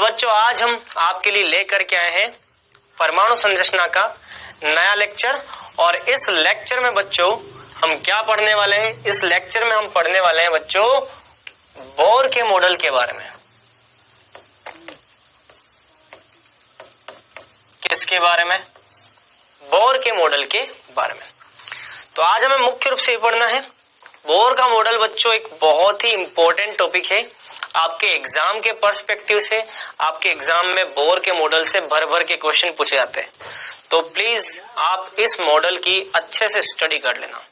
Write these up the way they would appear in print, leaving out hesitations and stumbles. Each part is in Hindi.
तो बच्चों आज हम आपके लिए लेकर के आए हैं परमाणु संरचना का नया लेक्चर। और इस लेक्चर में बच्चों हम क्या पढ़ने वाले हैं? इस लेक्चर में हम पढ़ने वाले हैं बच्चों बोर के मॉडल के बारे में। किसके बारे में? बोर के मॉडल के बारे में। तो आज हमें मुख्य रूप से पढ़ना है बोर का मॉडल। बच्चों एक बहुत ही इंपॉर्टेंट टॉपिक है आपके एग्जाम के पर्सपेक्टिव से। आपके एग्जाम में बोर के मॉडल से भर भर के क्वेश्चन पूछे जाते हैं, तो प्लीज आप इस मॉडल की अच्छे से स्टडी कर लेना।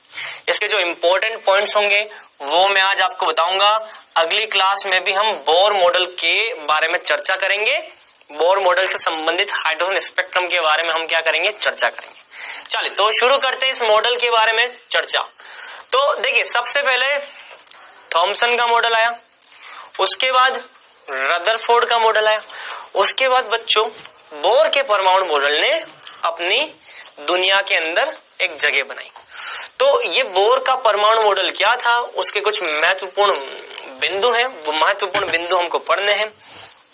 इसके जो इंपॉर्टेंट पॉइंट्स होंगे वो मैं आज आपको बताऊंगा। अगली क्लास में भी हम बोर मॉडल के बारे में चर्चा करेंगे। बोर मॉडल से संबंधित हाइड्रोजन स्पेक्ट्रम के बारे में हम क्या करेंगे? चर्चा करेंगे। चलिए तो शुरू करते हैं इस मॉडल के बारे में चर्चा। तो देखिए सबसे पहले थॉमसन का मॉडल आया, उसके बाद रदरफोर्ड का मॉडल आया, उसके बाद बच्चों बोर के परमाणु मॉडल ने अपनी दुनिया के अंदर एक जगह बनाई। तो ये बोर का परमाणु मॉडल क्या था, उसके कुछ महत्वपूर्ण बिंदु हैं, वो महत्वपूर्ण बिंदु हमको पढ़ने हैं।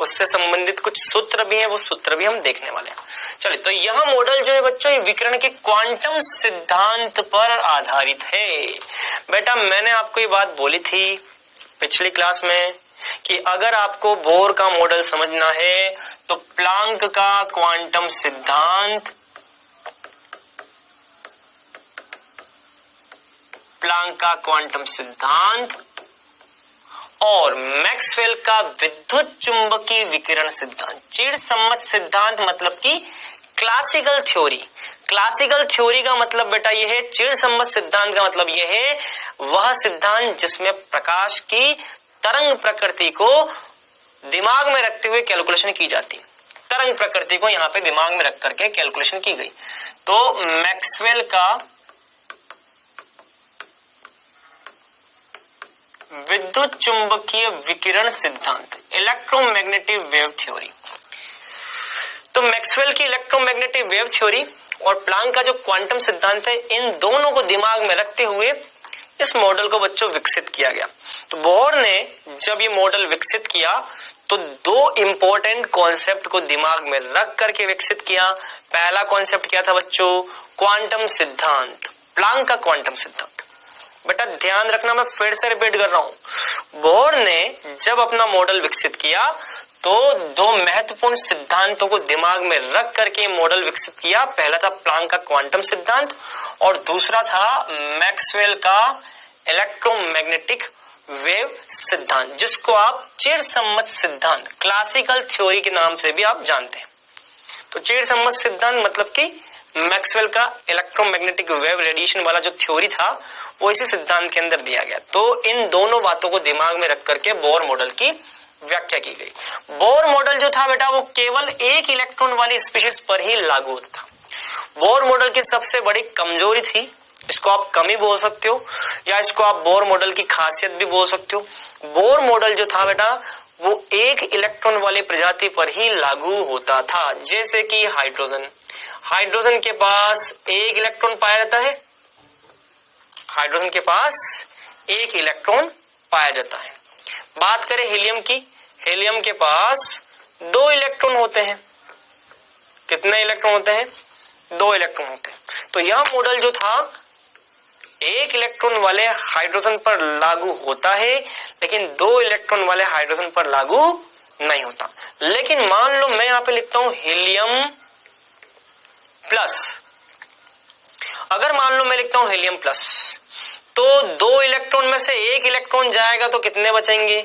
उससे संबंधित कुछ सूत्र भी हैं, वो सूत्र भी हम देखने वाले हैं। चलिए तो यह मॉडल जो है बच्चों ये विकिरण के क्वांटम सिद्धांत पर आधारित है। बेटा मैंने आपको ये बात बोली थी पिछली क्लास में कि अगर आपको बोर का मॉडल समझना है तो प्लांक का क्वांटम सिद्धांत, प्लांक का क्वांटम सिद्धांत और मैक्सवेल का विद्युत चुंबकीय विकिरण सिद्धांत, चिरसम्मत सिद्धांत मतलब कि क्लासिकल थ्योरी। क्लासिकल थ्योरी का मतलब बेटा यह है, चिरसम्मत सिद्धांत का मतलब यह है वह सिद्धांत जिसमें प्रकाश की तरंग प्रकृति को दिमाग में रखते हुए कैलकुलेशन की जाती। तरंग प्रकृति को यहाँ पे दिमाग में रख करके कैलकुलेशन की गई। तो मैक्सवेल का विद्युत चुंबकीय विकिरण सिद्धांत, इलेक्ट्रोमैग्नेटिक वेव थ्योरी। तो मैक्सवेल की इलेक्ट्रोमैग्नेटिक वेव थ्योरी और प्लांक का जो क्वांटम सिद्धांत है, इन दोनों को दिमाग में रखते हुए इस मॉडल को बच्चों विकसित किया गया। तो बोर ने जब ये मॉडल विकसित किया तो दो इंपॉर्टेंट कॉन्सेप्ट को दिमाग में रख करके विकसित किया। पहला कॉन्सेप्ट क्या था बच्चों? क्वांटम सिद्धांत, प्लांक का क्वांटम सिद्धांत। बेटा ध्यान रखना, मैं फिर से रिपीट कर रहा हूं, बोर ने जब अपना मॉडल विकसित किया तो दो महत्वपूर्ण सिद्धांतों को दिमाग में रख करके मॉडल विकसित किया। पहला था प्लांक का क्वांटम सिद्धांत और दूसरा था मैक्सवेल का इलेक्ट्रोमैग्नेटिक वेव सिद्धांत, जिसको आप चिरसम्मत सिद्धांत, क्लासिकल थ्योरी के नाम से भी आप जानते हैं। तो चिरसम्मत सिद्धांत मतलब कि मैक्सवेल का इलेक्ट्रोमैग्नेटिक वेव रेडिएशन वाला जो थ्योरी था वो इसी सिद्धांत के अंदर दिया गया। तो इन दोनों बातों को दिमाग में रख करके बोर मॉडल की व्याख्या की गई। बोर मॉडल जो था बेटा वो केवल एक इलेक्ट्रॉन वाली स्पीशीज पर ही लागू होता था। बोर मॉडल की सबसे बड़ी कमजोरी थी, इसको आप कमी बोल सकते हो या इसको आप बोर मॉडल की खासियत भी बोल सकते हो। बोर मॉडल जो था बेटा वो एक इलेक्ट्रॉन वाली प्रजाति पर ही लागू होता था, जैसे कि हाइड्रोजन। हाइड्रोजन के पास एक इलेक्ट्रॉन पाया जाता है, हाइड्रोजन के पास एक इलेक्ट्रॉन पाया जाता है। बात करें हीलियम की, हीलियम के पास दो इलेक्ट्रॉन होते हैं। कितने इलेक्ट्रॉन होते हैं? दो इलेक्ट्रॉन होते हैं। तो यह मॉडल जो था एक इलेक्ट्रॉन वाले हाइड्रोजन पर लागू होता है, लेकिन दो इलेक्ट्रॉन वाले हाइड्रोजन पर लागू नहीं होता। लेकिन मान लो मैं यहां पे लिखता हूं हीलियम प्लस। अगर मान लो मैं लिखता हूं हीलियम प्लस, तो दो इलेक्ट्रॉन में से एक इलेक्ट्रॉन जाएगा तो कितने बचेंगे?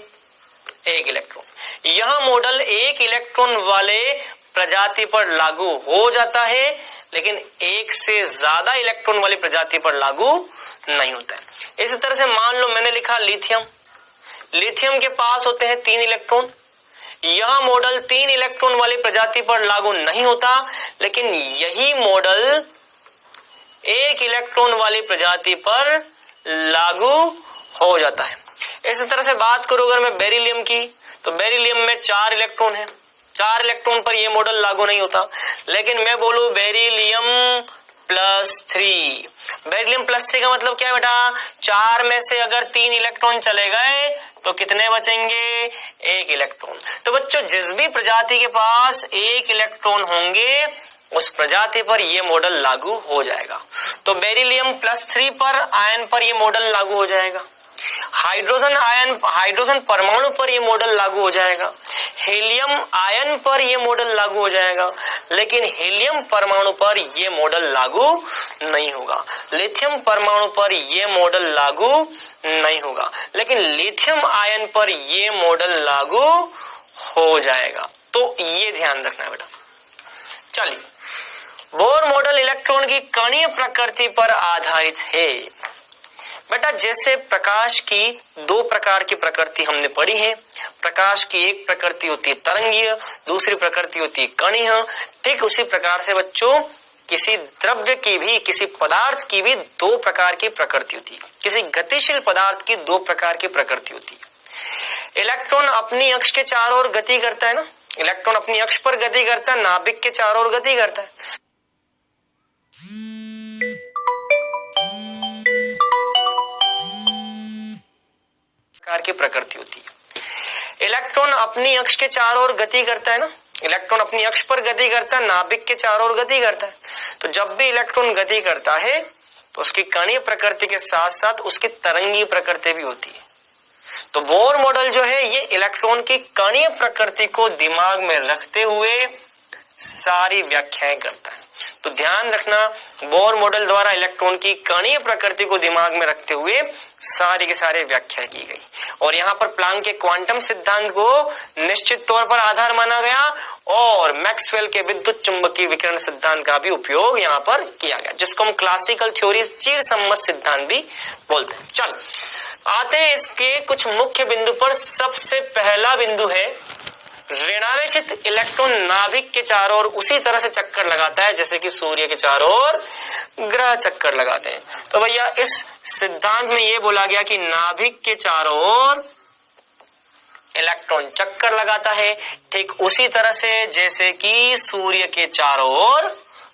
एक इलेक्ट्रॉन। यह मॉडल एक इलेक्ट्रॉन वाले प्रजाति पर लागू हो जाता है, लेकिन एक से ज्यादा इलेक्ट्रॉन वाली प्रजाति पर लागू नहीं होता है। इसी तरह से मान लो मैंने लिखा लिथियम। लिथियम के पास होते हैं तीन इलेक्ट्रॉन। यह मॉडल तीन इलेक्ट्रॉन वाली प्रजाति पर लागू नहीं होता, लेकिन यही मॉडल एक इलेक्ट्रॉन वाली प्रजाति पर लागू हो जाता है। इसी तरह से बात करूं अगर मैं बेरिलियम की, तो बेरिलियम में चार इलेक्ट्रॉन है, चार इलेक्ट्रॉन पर यह मॉडल लागू नहीं होता। लेकिन मैं बोलूं बेरिलियम +3, बेरिलियम +3 का मतलब क्या है बेटा? चार में से अगर तीन इलेक्ट्रॉन चले गए तो कितने बचेंगे? एक इलेक्ट्रॉन। तो बच्चों जिस भी प्रजाति के पास एक इलेक्ट्रॉन होंगे उस प्रजाति पर ये मॉडल लागू हो जाएगा। तो बेरिलियम +3 पर आयन पर ये मॉडल लागू हो जाएगा, हाइड्रोजन परमाणु पर ये मॉडल लागू हो जाएगा, हीलियम आयन पर ये मॉडल लागू हो जाएगा, लेकिन हीलियम परमाणु पर ये मॉडल लागू नहीं होगा। लिथियम परमाणु पर ये मॉडल लागू नहीं होगा, लेकिन लिथियम आयन पर ये मॉडल लागू हो जाएगा। तो ये ध्यान रखना है बेटा। चलिए, बोर मॉडल इलेक्ट्रॉन की कणीय प्रकृति पर आधारित है। बेटा जैसे प्रकाश की दो प्रकार की प्रकृति हमने पढ़ी है, प्रकाश की एक प्रकृति होती है तरंगीय, दूसरी प्रकृति होती है कणीय। ठीक उसी प्रकार से बच्चों किसी द्रव्य की भी, किसी पदार्थ की भी दो प्रकार की प्रकृति होती है, किसी गतिशील पदार्थ की दो प्रकार की प्रकृति होती है। इलेक्ट्रॉन अपनी अक्ष के चारों ओर गति करता है ना, इलेक्ट्रॉन अपनी अक्ष पर गति करता है, नाभिक के चारों ओर गति करता है। प्रकार की प्रकृति होती है। इलेक्ट्रॉन अपनी अक्ष के चारों ओर गति करता है ना, इलेक्ट्रॉन अपनी अक्ष पर गति करता है, नाभिक के चारों ओर गति करता है। तो जब भी इलेक्ट्रॉन गति करता है तो उसकी कणीय प्रकृति के साथ साथ उसकी तरंगीय प्रकृति भी होती है। तो बोर मॉडल जो है ये इलेक्ट्रॉन की कणीय प्रकृति को दिमाग में रखते हुए सारी व्याख्याएं करता है। तो ध्यान रखना, बोर मॉडल द्वारा इलेक्ट्रॉन की कणीय प्रकृति को दिमाग में रखते हुए सारी के सारे व्याख्या की गई। और यहाँ पर प्लांक के क्वांटम सिद्धांत को निश्चित तौर पर आधार माना गया और मैक्सवेल के विद्युत चुंबकीय विकिरण सिद्धांत का भी उपयोग यहाँ पर किया गया, जिसको हम क्लासिकल थ्योरी चिर सम्मत सिद्धांत भी बोलते हैं। चल आते हैं इसके कुछ मुख्य बिंदु पर। सबसे पहला बिंदु है ऋणावेशित इलेक्ट्रॉन नाभिक के चारों ओर उसी तरह से चक्कर लगाता है जैसे कि सूर्य के चारों ओर ग्रह चक्कर लगाते हैं। तो भैया इस सिद्धांत में ये बोला गया कि नाभिक के चारों ओर इलेक्ट्रॉन चक्कर लगाता है, ठीक उसी तरह से जैसे कि सूर्य के चारों ओर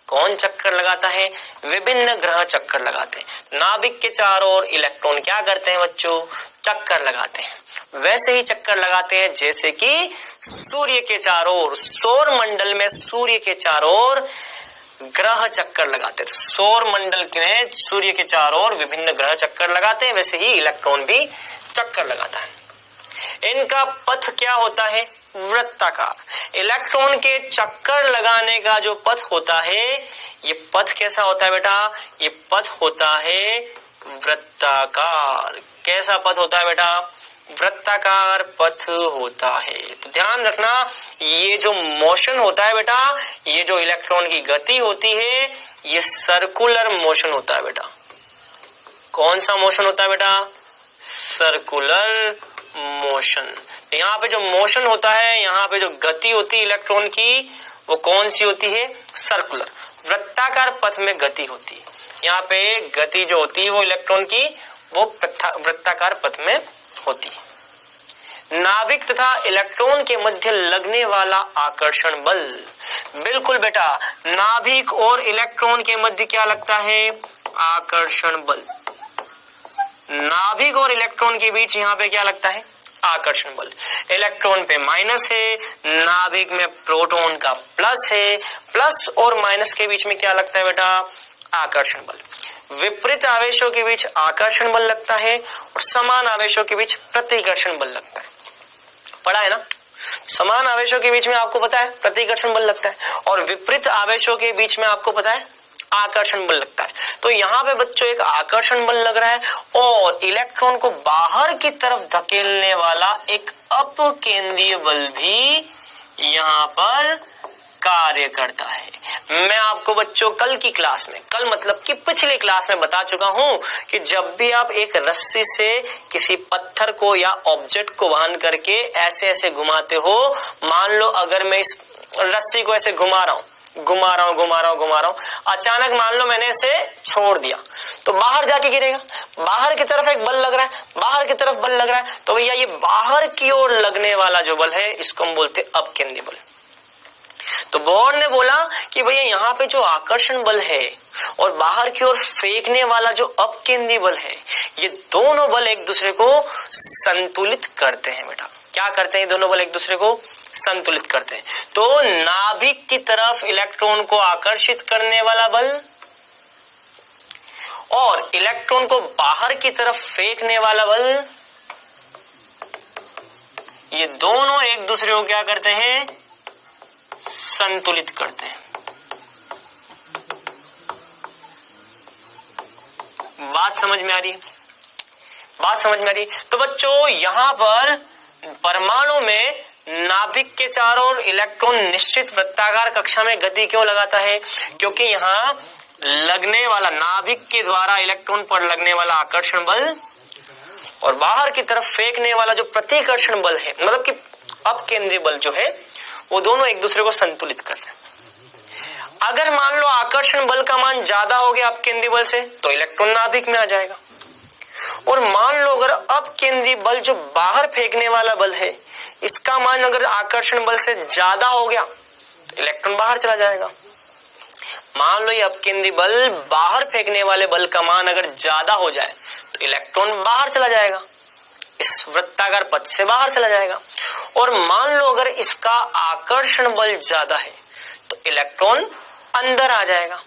कौन चक्कर लगाता है? विभिन्न ग्रह चक्कर लगाते हैं। नाभिक के चारों ओर इलेक्ट्रॉन क्या करते हैं बच्चों? चक्कर लगाते हैं। वैसे ही चक्कर लगाते हैं जैसे कि सूर्य के चारों ओर, सौर मंडल में सूर्य के चारों ओर ग्रह चक्कर लगाते हैं। सौर मंडल में सूर्य के चारों ओर विभिन्न ग्रह चक्कर लगाते हैं, वैसे ही इलेक्ट्रॉन भी चक्कर लगाता है। इनका पथ क्या होता है? वृत्ताकार। इलेक्ट्रॉन के चक्कर लगाने का जो पथ होता है, ये पथ कैसा होता है बेटा? ये पथ होता है वृत्ताकार। कैसा पथ होता है बेटा? वृत्ताकार पथ होता है। तो ध्यान रखना, ये जो मोशन होता है बेटा, ये जो इलेक्ट्रॉन की गति होती है, ये सर्कुलर मोशन होता है बेटा। कौन सा मोशन होता है बेटा? Circular motion. यहाँ पे जो मोशन होता है, यहाँ पे जो गति होती है इलेक्ट्रॉन की, वो कौन सी होती है? सर्कुलर। वृत्ताकार पथ में गति होती है। यहाँ पे गति जो होती है वो इलेक्ट्रॉन की वो वृत्ताकार पथ में होती है। नाभिक तथा इलेक्ट्रॉन के मध्य लगने वाला आकर्षण बल। बिल्कुल बेटा, नाभिक और इलेक्ट्रॉन के मध्य क्या लगता है? आकर्षण बल। नाभिक और इलेक्ट्रॉन के बीच यहाँ पे क्या लगता है? आकर्षण बल। इलेक्ट्रॉन पे माइनस है, नाभिक में प्रोटॉन का प्लस है। प्लस और माइनस के बीच में क्या लगता है बेटा? आकर्षण बल। विपरीत आवेशों के बीच आकर्षण बल लगता है और समान आवेशों के बीच प्रतिकर्षण बल लगता है। पढ़ा है ना? समान आवेशों के बीच में आपको पता है प्रतिकर्षण बल लगता है और विपरीत आवेशों के बीच में आपको पता है आकर्षण बल लगता है। तो यहाँ पे बच्चों एक आकर्षण बल लग रहा है और इलेक्ट्रॉन को बाहर की तरफ धकेलने वाला एक अपकेंद्रीय बल भी यहाँ पर कार्य करता है। मैं आपको बच्चों कल की क्लास में, कल मतलब कि पिछली क्लास में बता चुका हूं कि जब भी आप एक रस्सी से किसी पत्थर को या ऑब्जेक्ट को बांध करके ऐसे ऐसे घुमाते हो, मान लो अगर मैं इस रस्सी को ऐसे घुमा रहा हूं, अचानक मान लो मैंने इसे छोड़ दिया तो बाहर जाके गिरेगा। बाहर की तरफ एक बल लग रहा है, बाहर की तरफ बल लग रहा है, तो भैया ये बाहर की ओर लगने वाला जो बल है इसको हम बोलते हैं अपकेंद्रीय बल। तो बोर ने बोला कि भैया यहाँ पे जो आकर्षण बल है और बाहर की ओर फेंकने वाला जो अपकेंद्रीय बल है, ये दोनों बल एक दूसरे को संतुलित करते हैं बेटा। क्या करते हैं दोनों बल? एक दूसरे को संतुलित करते हैं। तो नाभिक की तरफ इलेक्ट्रॉन को आकर्षित करने वाला बल और इलेक्ट्रॉन को बाहर की तरफ फेंकने वाला बल, ये दोनों एक दूसरे को क्या करते हैं? संतुलित करते हैं। बात समझ में आ रही है? बात समझ में आ रही है? तो बच्चों यहां पर परमाणु में नाभिक के चारों ओर इलेक्ट्रॉन निश्चित वृत्ताकार कक्षा में गति क्यों लगाता है? क्योंकि यहां लगने वाला, नाभिक के द्वारा इलेक्ट्रॉन पर लगने वाला आकर्षण बल और बाहर की तरफ फेंकने वाला जो प्रतिकर्षण बल है, मतलब कि अपकेंद्री बल जो है, वो दोनों एक दूसरे को संतुलित कर रहे हैं। अगर मान लो आकर्षण बल का मान ज्यादा हो गया अपकेंद्री बल से, तो इलेक्ट्रॉन नाभिक में आ जाएगा। और मान लो अगर अपकेंद्री बल जो बाहर फेंकने वाला बल है, इसका मान अगर आकर्षण बल से ज्यादा हो गया तो इलेक्ट्रॉन बाहर चला जाएगा। मान लो ये अपकेंद्री बल बाहर फेंकने वाले बल का मान अगर ज्यादा हो जाए तो इलेक्ट्रॉन बाहर चला जाएगा, इस वृत्ताकार पथ से बाहर चला जाएगा। और मान लो अगर इसका आकर्षण बल ज्यादा है तो इलेक्ट्रॉन अंदर आ जाएगा।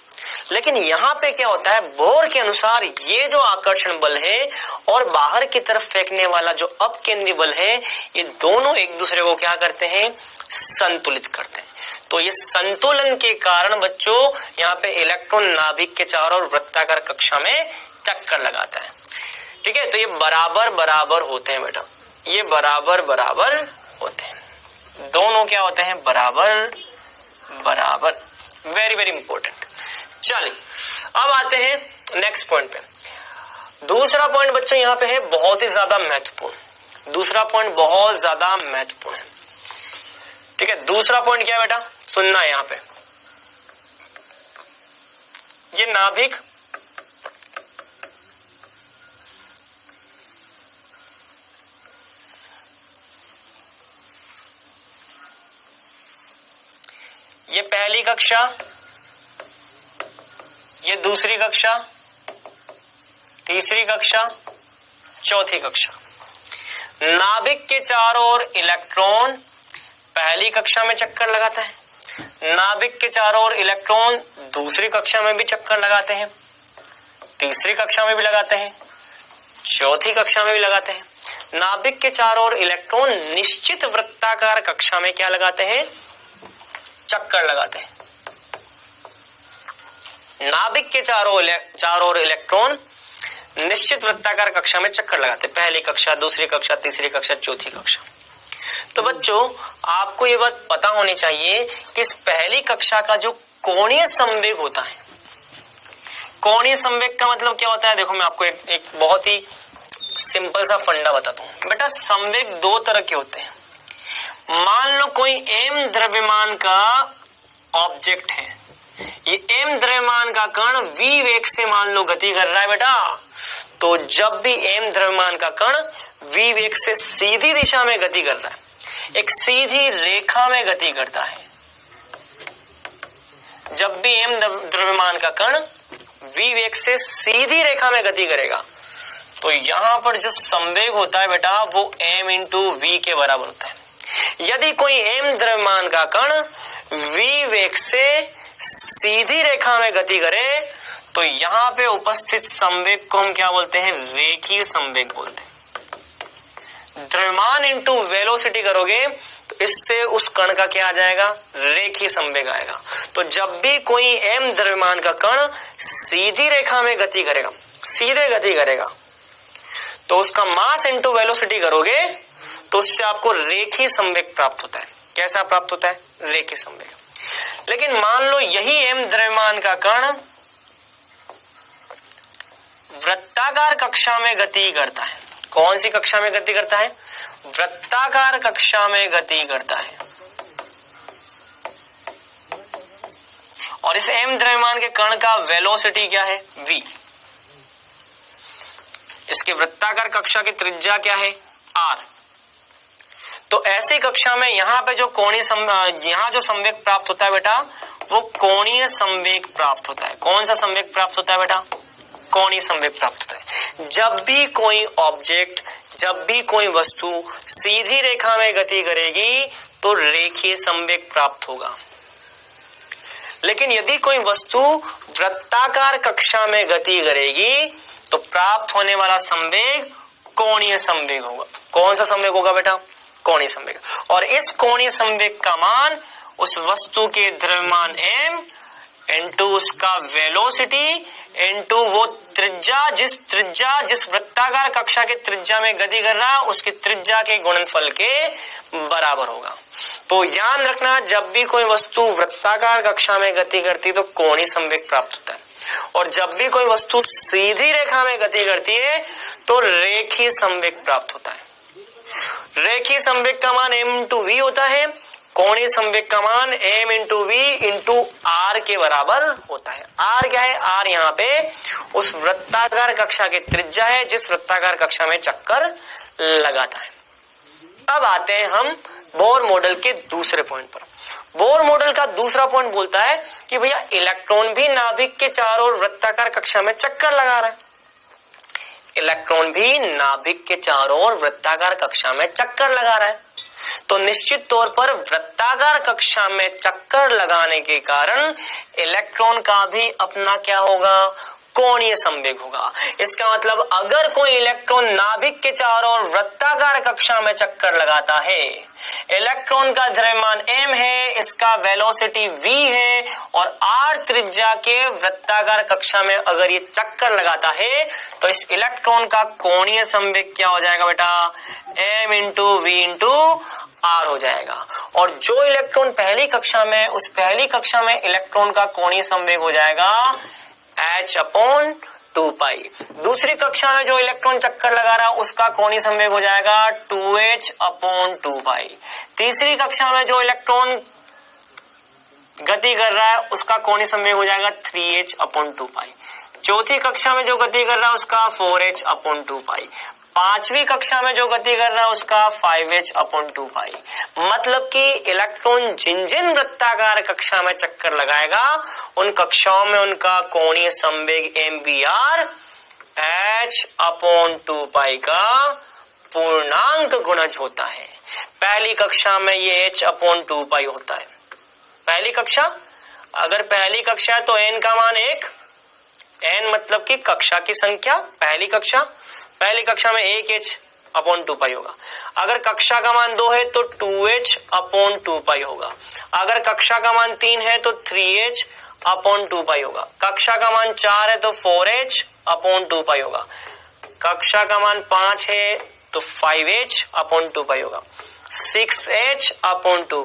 लेकिन यहाँ पे क्या होता है, बोर के अनुसार ये जो आकर्षण बल है और बाहर की तरफ फेंकने वाला जो अपकेंद्री बल है, ये दोनों एक दूसरे को क्या करते हैं? संतुलित करते हैं। तो ये संतुलन के कारण बच्चों यहाँ पे इलेक्ट्रॉन नाभिक के चारों ओर वृत्ताकार कक्षा में चक्कर लगाता है। ठीक है, तो ये बराबर बराबर होते हैं बेटा, ये बराबर बराबर होते हैं, दोनों क्या होते हैं? बराबर बराबर। Very very important. चलिए अब आते हैं नेक्स्ट पॉइंट पे। दूसरा पॉइंट बच्चों यहाँ पे है बहुत ही ज्यादा महत्वपूर्ण। दूसरा पॉइंट बहुत ज्यादा महत्वपूर्ण है। ठीक है, दूसरा पॉइंट क्या है बेटा? सुनना है यहाँ पे। ये नाभिक ये पहली कक्षा, ये दूसरी कक्षा, तीसरी कक्षा, चौथी कक्षा। नाभिक के चारों ओर इलेक्ट्रॉन पहली कक्षा में चक्कर लगाता है, नाभिक के चारों ओर इलेक्ट्रॉन दूसरी कक्षा में भी चक्कर लगाते हैं, तीसरी कक्षा में भी लगाते हैं, चौथी कक्षा में भी लगाते हैं। नाभिक के चारों ओर इलेक्ट्रॉन निश्चित वृत्ताकार कक्षा में क्या लगाते हैं? चक्कर लगाते हैं। नाभिक के चारों ओर इलेक्ट्रॉन निश्चित वृत्ताकार कक्षा में चक्कर लगाते हैं, पहली कक्षा, दूसरी कक्षा, तीसरी कक्षा, चौथी कक्षा। तो बच्चों आपको ये बात पता होनी चाहिए कि इस पहली कक्षा का जो कोणीय संवेग होता है, कोणीय संवेग का मतलब क्या होता है? देखो मैं आपको एक बहुत ही सिंपल सा फंडा बताता हूँ बेटा। संवेग दो तरह के होते हैं। मान लो कोई एम द्रव्यमान का ऑब्जेक्ट है, ये एम द्रव्यमान का कण v वेग से मान लो गति कर रहा है बेटा, तो जब भी एम द्रव्यमान का कण v वेग से सीधी दिशा में गति कर रहा है, एक सीधी रेखा में गति करता है, जब भी एम द्रव्यमान का कण v वेग से सीधी रेखा में गति करेगा, तो यहां पर जो संवेग होता है बेटा वो m इंटू वी के बराबर होता है। यदि कोई एम द्रव्यमान का कण v वेग से सीधी रेखा में गति करे तो यहाँ पे उपस्थित संवेग को हम क्या बोलते हैं? रेखीय संवेग बोलते हैं। द्रव्यमान इंटू वेलोसिटी करोगे तो इससे उस कण का क्या आ जाएगा? रेखीय संवेग आएगा। तो जब भी कोई एम द्रव्यमान का कण सीधी रेखा में गति करेगा, सीधे गति करेगा, तो उसका मास इंटू वेलोसिटी करोगे तो उससे आपको रेखीय संवेग प्राप्त होता है। कैसा प्राप्त होता है? रेखीय संवेग। लेकिन मान लो यही एम द्रव्यमान का कण वृत्ताकार कक्षा में गति करता है। कौन सी कक्षा में गति करता है? वृत्ताकार कक्षा में गति करता है। और इस एम द्रव्यमान के कण का वेलोसिटी क्या है? v। इसके वृत्ताकार कक्षा की त्रिज्या क्या है? r। तो ऐसी कक्षा में यहाँ पे जो यहाँ जो संवेग प्राप्त होता है बेटा वो कोणीय संवेग प्राप्त होता है। कौन सा संवेग प्राप्त होता है बेटा? कोणीय संवेग प्राप्त होता है। जब भी कोई ऑब्जेक्ट जब भी कोई वस्तु सीधी रेखा में गति करेगी तो रेखीय संवेग प्राप्त होगा, लेकिन यदि कोई वस्तु वृत्ताकार कक्षा में गति करेगी तो प्राप्त होने वाला संवेग कोणीय संवेग होगा। कौन सा संवेग होगा बेटा? कोणीय संवेग। और इस कोणीय संवेग का मान उस वस्तु के द्रव्यमान m इंटू उसका वेलोसिटी इंटू वो त्रिज्या, जिस वृत्ताकार कक्षा के त्रिज्या में गति कर रहा है उसकी त्रिज्या के गुणनफल के बराबर होगा। तो ध्यान रखना, जब भी कोई वस्तु वृत्ताकार कक्षा में गति करती है तो कोणीय संवेग प्राप्त होता है, और जब भी कोई वस्तु सीधी रेखा में गति करती है तो रेखीय संवेग प्राप्त होता है। रेखीय संवेग का मान m इंटू वी होता है, कोणीय संवेग का मान m into v into r के बराबर होता है। r क्या है? r यहाँ पे उस वृत्ताकार कक्षा की त्रिज्या है जिस वृत्ताकार कक्षा में चक्कर लगाता है। अब आते हैं हम बोर मॉडल के दूसरे पॉइंट पर। बोर मॉडल का दूसरा पॉइंट बोलता है कि भैया इलेक्ट्रॉन भी नाभिक के चारों ओर वृत्ताकार कक्षा में चक्कर लगा रहा है। इलेक्ट्रॉन भी नाभिक के चारों ओर वृत्ताकार कक्षा में चक्कर लगा रहा है, तो निश्चित तौर पर वृत्ताकार कक्षा में चक्कर लगाने के कारण इलेक्ट्रॉन का भी अपना क्या होगा? कोणीय संवेग होगा। इसका मतलब अगर कोई इलेक्ट्रॉन नाभिक के चारों ओर वृत्ताकार कक्षा में चक्कर लगाता है, इलेक्ट्रॉन का द्रव्यमान m है, इसका वेलोसिटी v है, और r त्रिज्या के वृत्ताकार कक्षा में अगर ये चक्कर लगाता है तो इस इलेक्ट्रॉन का कोणीय संवेग क्या हो जाएगा बेटा? m into v into r हो जाएगा। और जो इलेक्ट्रॉन पहली कक्षा में, उस पहली कक्षा में इलेक्ट्रॉन का कोणीय संवेग हो जाएगा h अपॉन 2 दूसरी कक्षा में जो इलेक्ट्रॉन चक्कर लगा रहा है उसका कोणीय संवेग हो जाएगा 2h अपॉन 2 तीसरी कक्षा में जो इलेक्ट्रॉन गति कर रहा है उसका कोणीय संवेग हो जाएगा 3h अपॉन 2 चौथी कक्षा में जो गति कर रहा है उसका 4h अपॉन 2 पांचवी कक्षा में जो गति कर रहा है उसका 5h अपॉन 2 मतलब कि इलेक्ट्रॉन जिन जिन वृत्ताकार कक्षा में चक्कर लगाएगा उन कक्षाओं में उनका कोणीय संवेग mvr h अपॉन 2 का पूर्णांक गुणज होता है। पहली कक्षा में ये h अपॉन 2 होता है। पहली कक्षा, अगर पहली कक्षा है तो n का मान 1, n मतलब कि कक्षा की संख्या, पहली कक्षा में 1h अपॉन 2 होगा। अगर कक्षा का मान 2 है तो 2h अपॉन 2 होगा। अगर कक्षा का मान 3 है तो 3h अपॉन 2 होगा। कक्षा का मान 4 है तो 4h अपॉन 2 होगा। कक्षा का मान 5 है तो 5h अपॉन 2 होगा। 6h अपॉन 2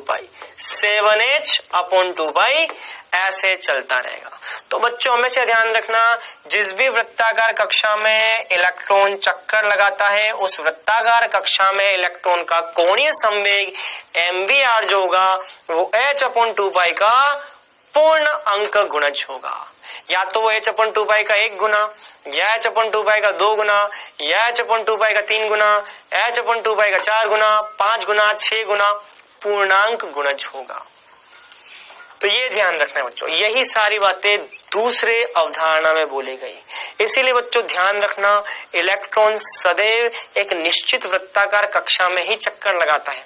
7h अपॉन 2 ऐसे चलता रहेगा। तो बच्चों हमेशा ध्यान रखना, जिस भी वृत्ताकार कक्षा में इलेक्ट्रॉन चक्कर लगाता है उस वृत्ताकार कक्षा में इलेक्ट्रॉन का कोणीय संवेग mvr जो होगा वो h अपॉन 2 का पूर्ण अंक गुणज होगा। या तो वो h अपॉन 2 का 1 गुना, या h अपॉन 2 का 2 गुना, या h अपॉन 2 का 3 गुना, h अपॉन 2 का 4 गुना, 5 गुना, 6 गुना पूर्णांक गुणज होगा। तो ये ध्यान रखना है बच्चों, यही सारी बातें दूसरे अवधारणा में बोली गई। इसीलिए बच्चों ध्यान रखना, इलेक्ट्रॉन सदैव एक निश्चित वृत्ताकार कक्षा में ही चक्कर लगाता है।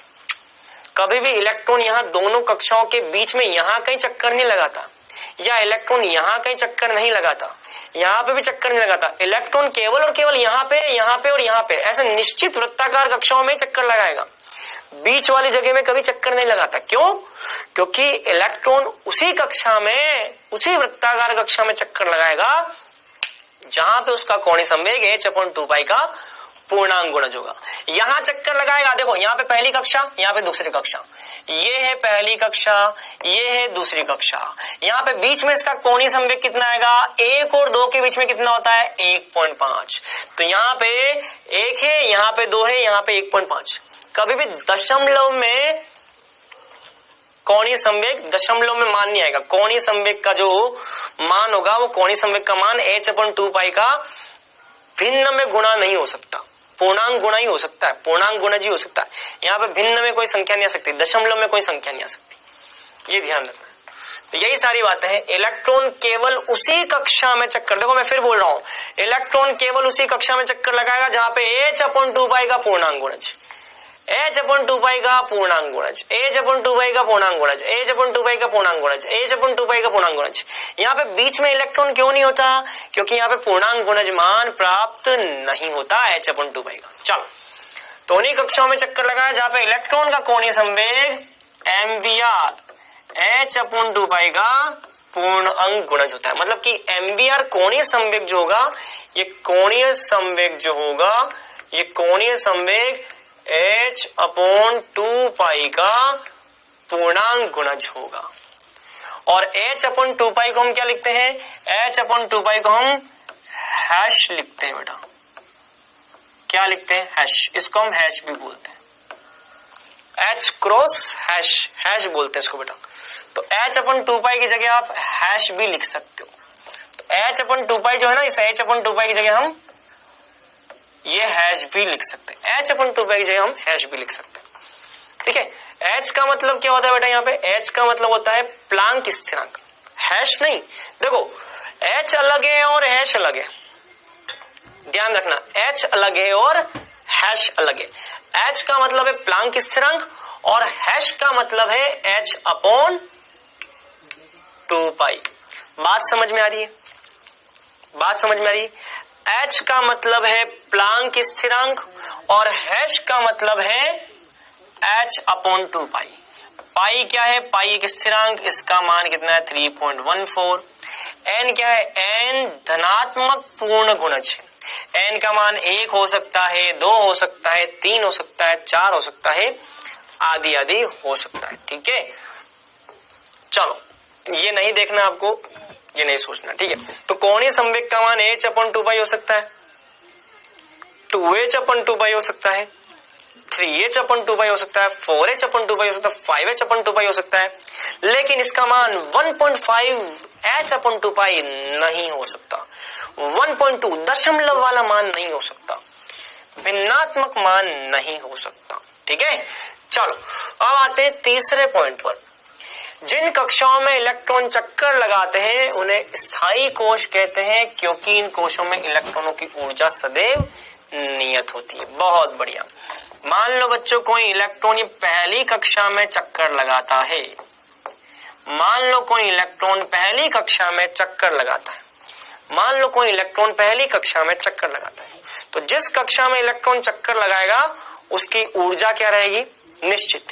कभी भी इलेक्ट्रॉन यहाँ दोनों कक्षाओं के बीच में यहाँ कहीं चक्कर नहीं लगाता, या इलेक्ट्रॉन यहाँ कहीं चक्कर नहीं लगाता, यहाँ पे भी चक्कर नहीं लगाता। इलेक्ट्रॉन केवल और केवल यहाँ पे और यहाँ पे ऐसे निश्चित वृत्ताकार कक्षाओं में चक्कर लगाएगा, बीच वाली जगह में कभी चक्कर नहीं लगाता। क्यों? क्योंकि इलेक्ट्रॉन उसी कक्षा में, उसी वृत्ताकार कक्षा में चक्कर लगाएगा जहां पे उसका कोणीय संवेग h अपॉन 2 का पूर्णांक गुणज होगा। यहाँ चक्कर लगाएगा, देखो यहाँ पे पहली कक्षा, यहाँ पे दूसरी कक्षा, ये है पहली कक्षा, ये है दूसरी कक्षा, यहाँ पे बीच में इसका कोणीय संवेग कितना आएगा? 1 और 2 के बीच में कितना होता है? 1.5। तो यहाँ पे 1 है, यहाँ पे 2 है, यहाँ पे 1.5। कभी भी दशमलव में कोणीय संवेग दशमलव में मान नहीं आएगा। कोणीय संवेग का जो मान होगा वो कोणीय संवेग का मान h अपॉन 2 का भिन्न में गुणा नहीं हो सकता, पूर्णांक गुणा ही हो सकता है, पूर्णांक गुणज ही हो सकता है। यहाँ पे भिन्न में कोई संख्या नहीं आ सकती, दशमलव में कोई संख्या नहीं आ सकती, ये ध्यान रखना है। तो यही सारी बातें हैं। इलेक्ट्रॉन केवल उसी कक्षा में चक्कर, देखो मैं फिर बोल रहा हूं, इलेक्ट्रॉन केवल उसी कक्षा में चक्कर लगाएगा जहां पे H/2π का पूर्णांक गुणज, H/2π का पूर्णांक गुणज, H/2π का पूर्णांक गुणज, H/2π का पूर्णांक गुणज, H/2π का पूर्णांक गुणज। यहाँ पे बीच में इलेक्ट्रॉन क्यों नहीं होता? क्योंकि यहाँ पे पूर्णांक गुणज मान प्राप्त नहीं होता H/2π का। चलो, तो उन्हीं कक्षाओं में चक्कर लगाया जहां पे इलेक्ट्रॉन का कोणीय संवेग MVR H/2π का पूर्ण अंक गुणज होता है। मतलब कि MVR कोणीय संवेग जो होगा, ये कोणीय संवेग जो होगा, ये कोणीय संवेग H/2π का पूर्णांक गुणज होगा। और H/2π को हम क्या लिखते हैं? H/2π को हम हैश लिखते हैं बेटा। क्या लिखते हैं? हैश। इसको हम हैश भी बोलते हैं, H क्रॉस हैश, हैश बोलते हैं इसको बेटा। तो H/2π की जगह आप हैश भी लिख सकते हो। तो H/2π जो है ना, इस H/2π की जगह हम ये हैश भी लिख सकते हैं, H/2π की जगह हम हैश भी लिख सकते हैं। ठीक है, H का मतलब क्या होता है बेटा? यहाँ पे H का मतलब होता है प्लांक स्थिरांक, हैश नहीं। देखो, H अलग है और हैश अलग है, ध्यान रखना, H अलग है और हैश अलग है। H का मतलब है प्लांक स्थिरांक और हैश का मतलब है H/2π। बात समझ में आ रही है? बात समझ में आ रही है? H का मतलब है प्लांक स्थिरांक और हैश का मतलब है H/2π। पाई क्या है? पाई एक स्थिरांक, इसका मान कितना है? 3.14। n क्या है? n धनात्मक पूर्ण गुणज है। n का मान 1 हो सकता है, 2 हो सकता है, 3 हो सकता है, 4 हो सकता है, आदि आदि हो सकता है। ठीक है, चलो ये नहीं देखना आपको, ये नहीं सोचना। ठीक है, तो कोणीय संवेग का मान H/2π हो सकता है, 2H/2π हो सकता है, 3H/2π हो सकता है, 4H/2π हो सकता है, 5H/2π हो सकता है, लेकिन इसका मान 1.5H/2π नहीं हो सकता। 1.2 दशमलव वाला मान नहीं हो सकता, भिन्नात्मक मान नहीं हो सकता। ठीक है, चलो अब आते हैं तीसरे पॉइंट पर। जिन कक्षाओं में इलेक्ट्रॉन चक्कर लगाते हैं उन्हें स्थायी कोश कहते हैं, क्योंकि इन कोशों में इलेक्ट्रॉनों की ऊर्जा सदैव नियत होती है। बहुत बढ़िया। मान लो बच्चों, कोई इलेक्ट्रॉन पहली कक्षा में चक्कर लगाता है, मान लो कोई इलेक्ट्रॉन पहली कक्षा में चक्कर लगाता है, मान लो कोई इलेक्ट्रॉन पहली कक्षा में चक्कर लगाता है, तो जिस कक्षा में इलेक्ट्रॉन चक्कर लगाएगा उसकी ऊर्जा क्या रहेगी? निश्चित।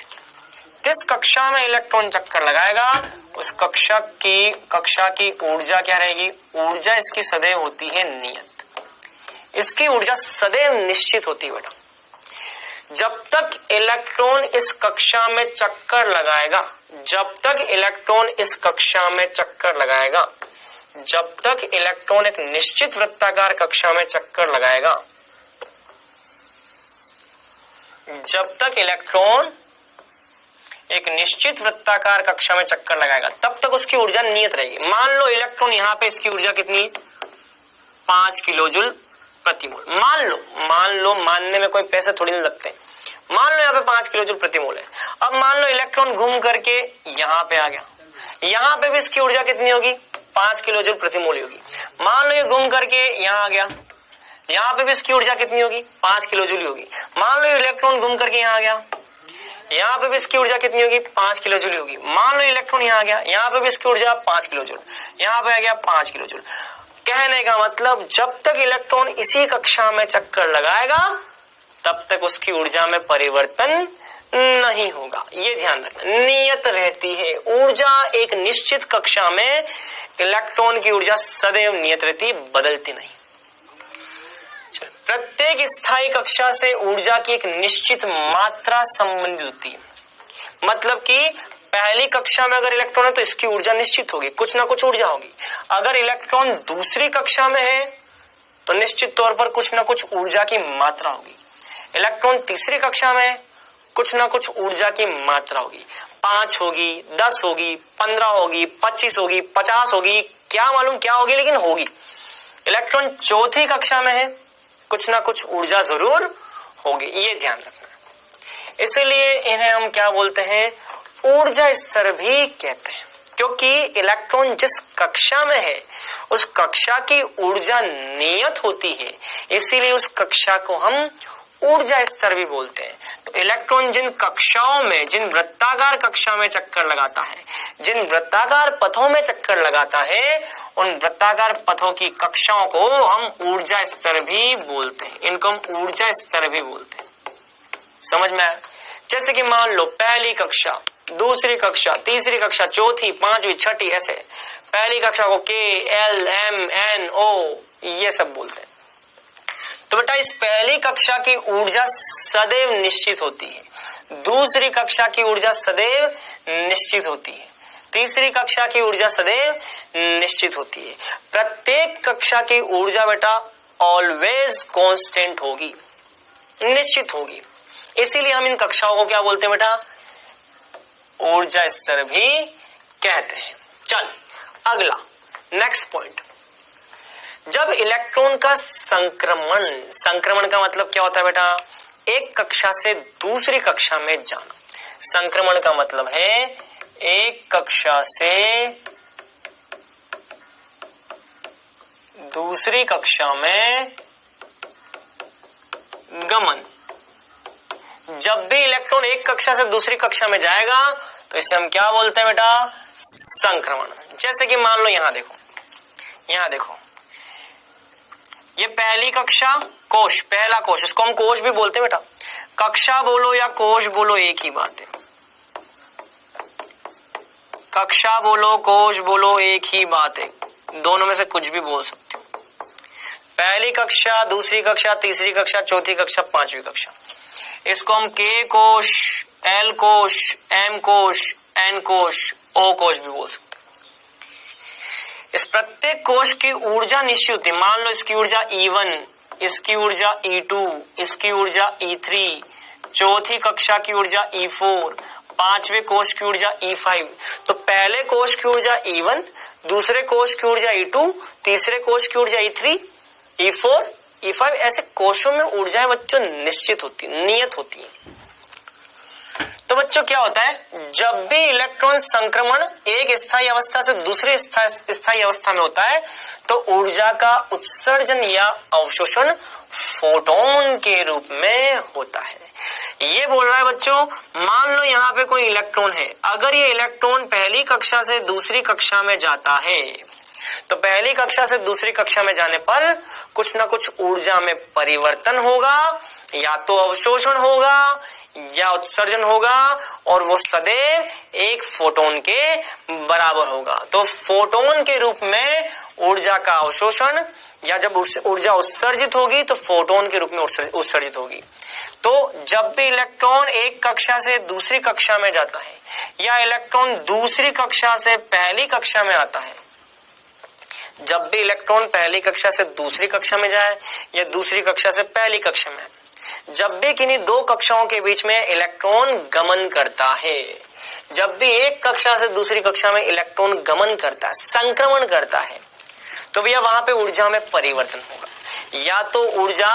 जिस कक्षा में इलेक्ट्रॉन चक्कर लगाएगा उस कक्षा की ऊर्जा क्या रहेगी? ऊर्जा इसकी सदैव होती है नियत, इसकी ऊर्जा सदैव निश्चित होती है बेटा। जब तक इलेक्ट्रॉन इस कक्षा में चक्कर लगाएगा, जब तक इलेक्ट्रॉन इस कक्षा में चक्कर लगाएगा, जब तक इलेक्ट्रॉन एक निश्चित वृत्ताकार कक्षा में चक्कर लगाएगा, जब तक इलेक्ट्रॉन एक निश्चित वृत्ताकार कक्षा में चक्कर लगाएगा तब तक उसकी ऊर्जा नियत रहेगी। मान लो इलेक्ट्रॉन यहाँ पे, इसकी ऊर्जा कितनी? 5 किलो जूल प्रति मोल। मान लो, मानने में कोई पैसे थोड़ी नहीं लगते। मान लो यहाँ पे 5 किलो जूल प्रति मोल है। अब मान लो इलेक्ट्रॉन घूम करके यहाँ पे आ गया, यहाँ पे भी इसकी ऊर्जा कितनी होगी? 5 किलो जूल प्रति मोल होगी। मान लो ये घूम करके यहाँ आ गया, यहाँ पे भी इसकी ऊर्जा कितनी होगी? 5 किलो जूल होगी। मान लो इलेक्ट्रॉन घूम करके यहाँ आ गया, यहाँ पे भी इसकी ऊर्जा कितनी होगी? 5 किलो जूल होगी। मान लो इलेक्ट्रॉन यहाँ आ गया, यहाँ पे भी इसकी ऊर्जा 5 किलो जूल, यहाँ पे आ गया 5 किलो जूल। कहने का मतलब, जब तक इलेक्ट्रॉन इसी कक्षा में चक्कर लगाएगा तब तक उसकी ऊर्जा में परिवर्तन नहीं होगा। ये ध्यान रखना, नियत रहती है ऊर्जा। एक निश्चित कक्षा में इलेक्ट्रॉन की ऊर्जा सदैव नियत रहती है, बदलती नहीं। प्रत्येक स्थायी कक्षा से ऊर्जा की एक निश्चित मात्रा संबंधित होती है। मतलब कि पहली कक्षा में अगर इलेक्ट्रॉन है तो इसकी ऊर्जा निश्चित होगी, कुछ ना कुछ ऊर्जा होगी। अगर इलेक्ट्रॉन दूसरी कक्षा में है तो निश्चित तौर पर कुछ ना कुछ ऊर्जा की मात्रा होगी। इलेक्ट्रॉन तीसरी कक्षा में है, कुछ ना कुछ ऊर्जा की मात्रा होगी। 5 होगी, 10 होगी, 15 होगी, 25 होगी, 50 होगी, क्या मालूम क्या होगी, लेकिन होगी। इलेक्ट्रॉन चौथी कक्षा में है, कुछ ना कुछ ऊर्जा जरूर होगी, ये ध्यान रखना। इसलिए इन्हें हम क्या बोलते हैं? ऊर्जा स्तर भी कहते हैं। क्योंकि इलेक्ट्रॉन जिस कक्षा में है उस कक्षा की ऊर्जा नियत होती है, इसीलिए उस कक्षा को हम ऊर्जा स्तर भी बोलते हैं। तो इलेक्ट्रॉन जिन कक्षाओं में, जिन वृत्ताकार कक्षा में चक्कर लगाता है, जिन वृत्ताकार पथों में चक्कर लगाता है, उन वृत्ताकार पथों की कक्षाओं को हम ऊर्जा स्तर भी बोलते हैं। इनको हम ऊर्जा स्तर भी बोलते हैं। समझ में आया? जैसे कि मान लो पहली कक्षा, दूसरी कक्षा, तीसरी कक्षा, चौथी, पांचवी, छठी, ऐसे पहली कक्षा को के, एल, एम, एन, ओ ये सब बोलते हैं। तो बेटा इस पहली कक्षा की ऊर्जा सदैव निश्चित होती है, दूसरी कक्षा की ऊर्जा सदैव निश्चित होती है, तीसरी कक्षा की ऊर्जा सदैव निश्चित होती है। प्रत्येक कक्षा की ऊर्जा बेटा ऑलवेज कांस्टेंट होगी, निश्चित होगी। इसीलिए हम इन कक्षाओं को क्या बोलते हैं बेटा? ऊर्जा स्तर भी कहते हैं। चल अगला नेक्स्ट पॉइंट, जब इलेक्ट्रॉन का संक्रमण, संक्रमण का मतलब क्या होता है बेटा? एक कक्षा से दूसरी कक्षा में जाना। संक्रमण का मतलब है एक कक्षा से दूसरी कक्षा में गमन। जब भी इलेक्ट्रॉन एक कक्षा से दूसरी कक्षा में जाएगा तो इसे हम क्या बोलते हैं बेटा? संक्रमण। जैसे कि मान लो यहां देखो, यहां देखो, ये पहली कक्षा, कोश, पहला कोश, इसको हम कोश भी बोलते हैं बेटा। कक्षा बोलो या कोश बोलो एक ही बात है। कक्षा बोलो, कोश बोलो एक ही बात है, दोनों में से कुछ भी बोल सकते हो। पहली कक्षा, दूसरी कक्षा, तीसरी कक्षा, चौथी कक्षा, पांचवी कक्षा, इसको हम के कोश, एल कोश, एम कोश, एन कोश, ओ कोश भी बोल सकते हैं। इस प्रत्येक कोश की ऊर्जा निश्चित होती है। मान लो इसकी ऊर्जा E1, इसकी ऊर्जा E2, इसकी ऊर्जा E3, चौथी कक्षा की ऊर्जा E4, पांचवें कोश की ऊर्जा E5। तो पहले कोश की ऊर्जा E1, दूसरे कोश की ऊर्जा E2, तीसरे कोश की ऊर्जा E3, E4, E5, ऐसे कोशों में ऊर्जाएं बच्चों निश्चित होती, नियत होती है। तो बच्चों क्या होता है, जब भी इलेक्ट्रॉन संक्रमण एक स्थायी अवस्था से दूसरी स्थायी अवस्था में होता है तो ऊर्जा का उत्सर्जन या अवशोषण फोटोन के रूप में होता है। ये बोल रहा है बच्चों, मान लो यहाँ पे कोई इलेक्ट्रॉन है, अगर ये इलेक्ट्रॉन पहली कक्षा से दूसरी कक्षा में जाता है तो पहली कक्षा से दूसरी कक्षा में जाने पर कुछ ना कुछ ऊर्जा में परिवर्तन होगा, या तो अवशोषण होगा या उत्सर्जन होगा, और वो सदैव एक फोटोन के बराबर होगा। तो फोटोन के रूप में ऊर्जा का अवशोषण, या जब ऊर्जा उत्सर्जित होगी तो फोटोन के रूप में उत्सर्जित होगी। तो जब भी इलेक्ट्रॉन एक कक्षा से दूसरी कक्षा में जाता है या इलेक्ट्रॉन दूसरी कक्षा से पहली कक्षा में आता है, जब भी इलेक्ट्रॉन पहली कक्षा से दूसरी कक्षा में जाए या दूसरी कक्षा से पहली कक्षा में, जब भी किन्हीं दो कक्षाओं के बीच में इलेक्ट्रॉन गमन करता है, जब भी एक कक्षा से दूसरी कक्षा में इलेक्ट्रॉन गमन करता है, संक्रमण करता है, तो भैया वहां पे ऊर्जा में परिवर्तन होगा। या तो ऊर्जा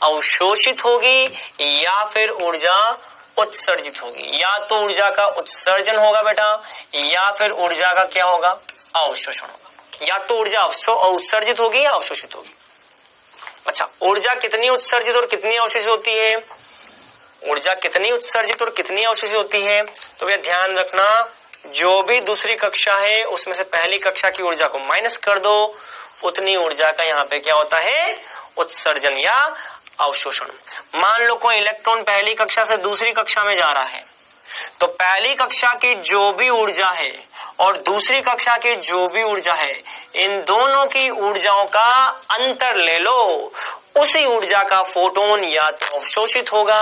अवशोषित होगी या फिर ऊर्जा उत्सर्जित होगी। या तो ऊर्जा का उत्सर्जन होगा बेटा, या फिर ऊर्जा का क्या होगा? अवशोषण होगा। या तो ऊर्जा उत्सर्जित होगी या अवशोषित होगी। अच्छा, ऊर्जा कितनी उत्सर्जित और कितनी अवशोषित होती है? ऊर्जा कितनी उत्सर्जित और कितनी अवशोषित होती है? तो भैया ध्यान रखना, जो भी दूसरी कक्षा है उसमें से पहली कक्षा की ऊर्जा को माइनस कर दो, उतनी ऊर्जा का यहाँ पे क्या होता है? उत्सर्जन या अवशोषण। मान लो कोई इलेक्ट्रॉन पहली कक्षा से दूसरी कक्षा में जा रहा है, तो पहली कक्षा की जो भी ऊर्जा है और दूसरी कक्षा की जो भी ऊर्जा है, इन दोनों की ऊर्जाओं का अंतर ले लो, उसी ऊर्जा का फोटोन या तो अवशोषित होगा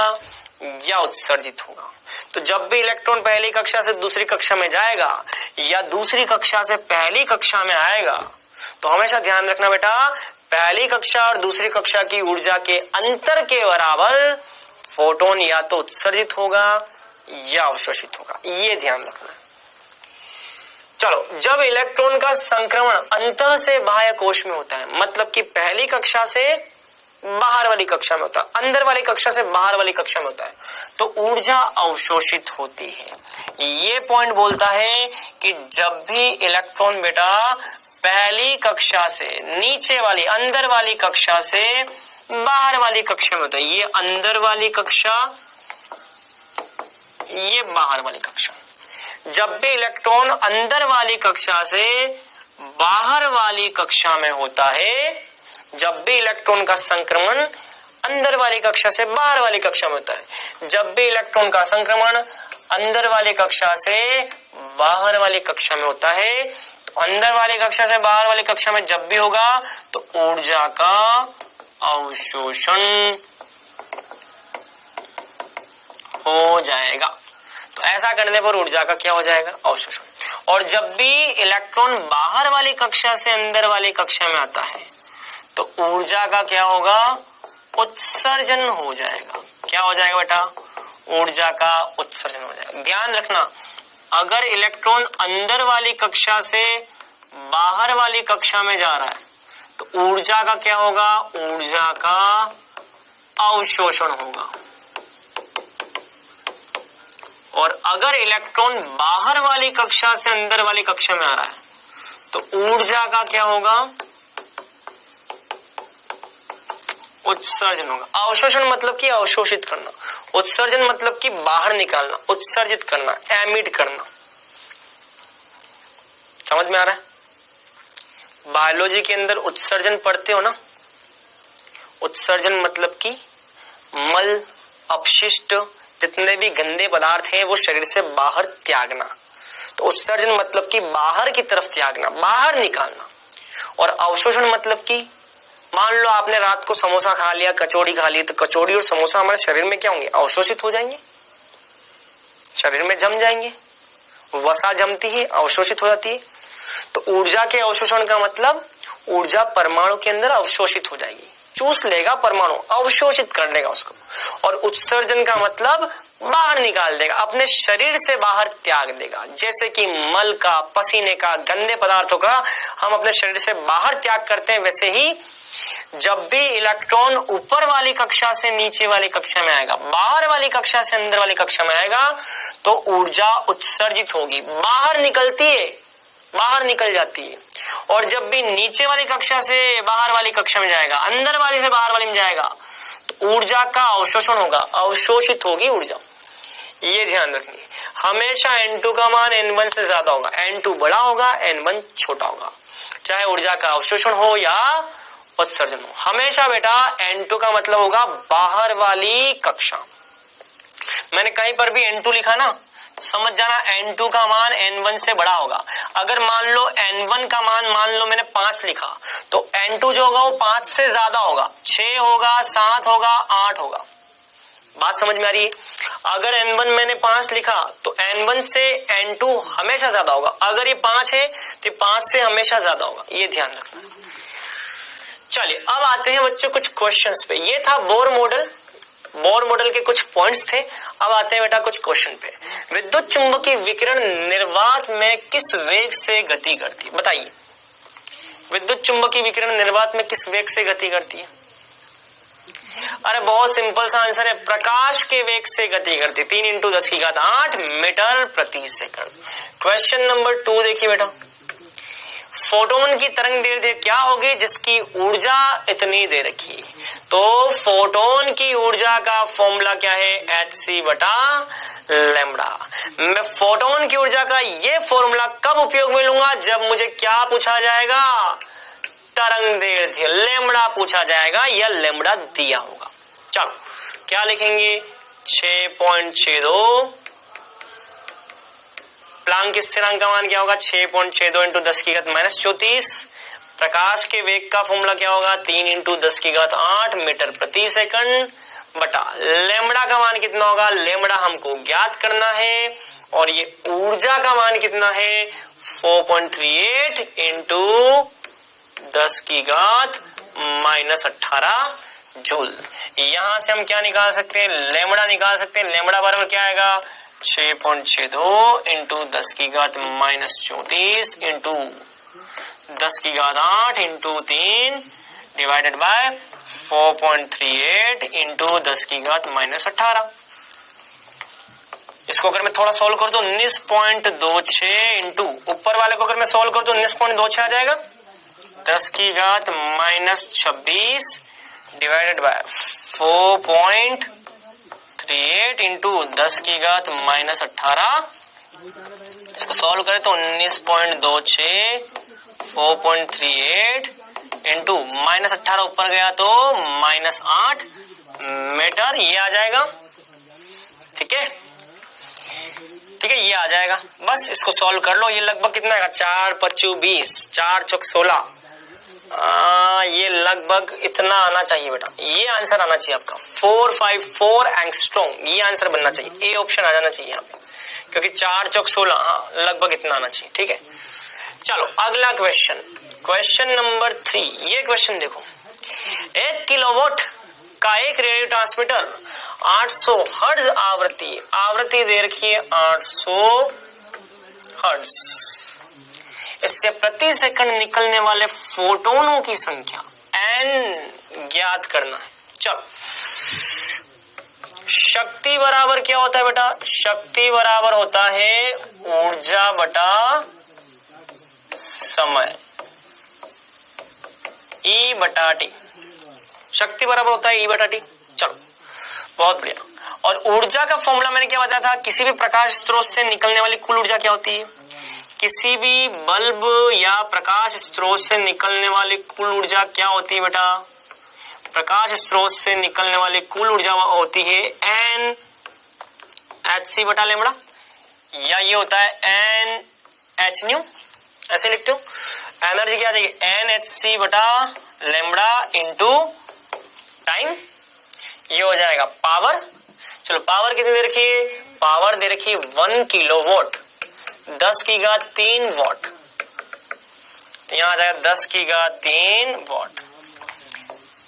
या उत्सर्जित होगा। तो जब भी इलेक्ट्रॉन पहली कक्षा से दूसरी कक्षा में जाएगा या दूसरी कक्षा से पहली कक्षा में आएगा, तो हमेशा ध्यान रखना बेटा, पहली कक्षा और दूसरी कक्षा की ऊर्जा के अंतर के बराबर फोटोन या तो उत्सर्जित होगा या अवशोषित होगा, ये ध्यान रखना। चलो, जब इलेक्ट्रॉन का संक्रमण अंतः से बाह्य कोश में होता है, मतलब कि पहली कक्षा से बाहर वाली कक्षा में होता है, अंदर वाली कक्षा से बाहर वाली कक्षा में होता है, तो ऊर्जा अवशोषित होती है। ये पॉइंट बोलता है कि जब भी इलेक्ट्रॉन बेटा पहली कक्षा से नीचे वाली अंदर वाली कक्षा से बाहर वाली कक्षा में होता है, ये अंदर वाली कक्षा, ये बाहर वाली कक्षा, जब भी इलेक्ट्रॉन अंदर वाली कक्षा से बाहर वाली कक्षा में होता है, जब भी इलेक्ट्रॉन का संक्रमण अंदर वाली कक्षा से बाहर वाली कक्षा में होता है, जब भी इलेक्ट्रॉन का संक्रमण अंदर वाली कक्षा से बाहर वाली कक्षा में होता है, तो अंदर वाली कक्षा से बाहर वाली कक्षा में जब भी होगा तो ऊर्जा का अवशोषण हो जाएगा। तो ऐसा करने पर ऊर्जा का क्या हो जाएगा? अवशोषण। और जब भी इलेक्ट्रॉन बाहर वाली कक्षा से अंदर वाली कक्षा में आता है तो ऊर्जा का क्या होगा? उत्सर्जन हो जाएगा। क्या हो जाएगा बेटा? ऊर्जा का उत्सर्जन हो जाएगा। ध्यान रखना, अगर इलेक्ट्रॉन अंदर वाली कक्षा से बाहर वाली कक्षा में जा रहा है तो ऊर्जा का क्या होगा? ऊर्जा का अवशोषण होगा। और अगर इलेक्ट्रॉन बाहर वाली कक्षा से अंदर वाली कक्षा में आ रहा है तो ऊर्जा का क्या होगा? उत्सर्जन होगा। अवशोषण मतलब कि अवशोषित करना, उत्सर्जन मतलब कि बाहर निकालना, उत्सर्जित करना, एमिट करना। समझ में आ रहा है? बायोलॉजी के अंदर उत्सर्जन पढ़ते हो ना? उत्सर्जन मतलब कि मल, अपशिष्ट, जितने भी गंदे पदार्थ हैं वो शरीर से बाहर त्यागना। तो उत्सर्जन मतलब कि बाहर की तरफ त्यागना, बाहर निकालना। और अवशोषण मतलब कि मान लो आपने रात को समोसा खा लिया, कचौड़ी खा ली, तो कचौड़ी और समोसा हमारे शरीर में क्या होंगे? अवशोषित हो जाएंगे, शरीर में जम जाएंगे। वसा जमती है, अवशोषित हो जाती है। तो ऊर्जा के अवशोषण का मतलब ऊर्जा परमाणु के अंदर अवशोषित हो जाएगी, चूस लेगा परमाणु, अवशोषित कर लेगा उसको। और उत्सर्जन का मतलब बाहर निकाल देगा, अपने शरीर से बाहर त्याग देगा। जैसे कि मल का, पसीने का, गंदे पदार्थों का हम अपने शरीर से बाहर त्याग करते हैं, वैसे ही जब भी इलेक्ट्रॉन ऊपर वाली कक्षा से नीचे वाली कक्षा में आएगा, बाहर वाली कक्षा से अंदर वाली कक्षा में आएगा, तो ऊर्जा उत्सर्जित होगी, बाहर निकलती है, बाहर निकल जाती है। और जब भी नीचे वाली कक्षा से बाहर वाली कक्षा में जाएगा, अंदर वाली से बाहर वाली में जाएगा, तो ऊर्जा का अवशोषण होगा, अवशोषित होगी ऊर्जा। ये ध्यान रखिए, हमेशा N2 का मान N1 से ज्यादा होगा, N2 बड़ा होगा, N1 छोटा होगा, चाहे ऊर्जा का अवशोषण हो या उत्सर्जन हो। हमेशा बेटा N2 का मतलब होगा बाहर वाली कक्षा। मैंने कहीं पर भी N2 लिखा ना, समझ जाना N2 का मान N1 से बड़ा होगा। अगर मान लो N1 का मान मान लो मैंने 5 लिखा, तो N2 जो होगा वो 5 से ज्यादा होगा, 6 होगा, 7 होगा, 8 होगा। बात समझ में आ रही है? अगर N1 मैंने 5 लिखा तो N1 से N2 हमेशा ज्यादा होगा। अगर ये 5 है तो 5 से हमेशा ज्यादा होगा, ये ध्यान रखना। चलिए अब आते हैं बच्चों कुछ क्वेश्चंस पे। ये था बोर मॉडल, बोर मॉडल के कुछ पॉइंट्स थे। अब आते हैं बेटा कुछ क्वेश्चन पे। विद्युत चुंबकीय विकिरण निर्वात में किस वेग से गति करती है? बताइए, विद्युत चुंबकीय विकिरण निर्वात में किस वेग से गति करती है? अरे बहुत सिंपल सा आंसर है, प्रकाश के वेग से गति करती है, 3 × 10⁸ मीटर प्रति सेकंड। क्वेश्चन नंबर 2 देखिए बेटा, फोटोन की तरंग दैर्ध्य क्या होगी जिसकी ऊर्जा इतनी दे रखी है? तो फोटोन की ऊर्जा का फॉर्मूला क्या है? hc/λ। मैं फोटोन की ऊर्जा का ये फॉर्मूला कब उपयोग में लूंगा? जब मुझे क्या पूछा जाएगा? तरंग दैर्ध्य लैम्बडा पूछा जाएगा या लैम्बडा दिया होगा। चलो क्या लिखेंगे? 6.62 प्लांक स्थिरांक का मान क्या होगा? 6.62 × 10⁻34। प्रकाश के वेग का फॉर्मूला क्या होगा? 3 × 10⁸ मीटर प्रति सेकंड बटा लैम्बडा का मान कितना होगा? लैम्बडा हमको ज्ञात करना है और ये ऊर्जा का मान कितना है? 4.38 × 10⁻18 जूल। यहां से हम क्या निकाल सकते हैं? लैम्बडा निकाल सकते हैं। लैम्बडा बराबर क्या आएगा? 6.62 × 10⁻34 × 10⁸ × 3 डिवाइडेड बाय 4.38 इंटू 10 की घात -18। इसको अगर मैं थोड़ा सोल्व कर दूं 19.26 इंटू ऊपर वाले को अगर मैं सोल्व कर दूं 19.26 आ जाएगा, 10 की घात -26 डिवाइडेड बाय 4.38 इंटू 10 की घात -18। इसको सोल्व करें तो 19.26 4.38 इंटू -18 ऊपर गया तो -8 मीटर, ये आ जाएगा। ठीक है, ठीक है, ये आ जाएगा। बस इसको सॉल्व कर लो। ये लगभग कितना आएगा, 4 × 20, 4 × 16, ये लगभग इतना आना चाहिए बेटा। ये आंसर आना चाहिए आपका 454 एंगस्ट्रॉम, ये आंसर बनना चाहिए, ए ऑप्शन आ जाना चाहिए यहाँ पे, क्योंकि 4 × 16 लगभग इतना आना चाहिए। ठीक है, चलो अगला क्वेश्चन, क्वेश्चन नंबर 3। ये क्वेश्चन देखो, 1 किलोवाट का एक रेडियो ट्रांसमीटर 800 हर्ट्ज आवृत्ति दे रखी है 800 हर्ट्ज, इससे प्रति सेकंड निकलने वाले फोटोनों की संख्या n ज्ञात करना है। चलो, शक्ति बराबर क्या होता है बेटा, शक्ति बराबर होता है ऊर्जा बटा समय, E बटा टी। शक्ति बराबर होता है E बटा टी। चलो, बहुत बढ़िया। और ऊर्जा का फॉर्मूला मैंने क्या बताया था, किसी भी प्रकाश स्रोत से निकलने वाली कुल ऊर्जा क्या होती है, किसी भी बल्ब या प्रकाश स्रोत से निकलने वाली कुल ऊर्जा क्या होती है बेटा, प्रकाश स्रोत से निकलने वाली कुल ऊर्जा होती है N Hc बटा लैम्बडा, या ये होता है N H न्यू, ऐसे लिखते हो। एनर्जी क्या आ जाएगी, NHc बटा लैम्बडा इंटू टाइम, ये हो जाएगा पावर। चलो, पावर कितनी दे रखी है, पावर दे रखी है 1 किलोवाट, 10 की घात 3 वाट, तो यहां आ जाएगा 10 की घात 3 वाट।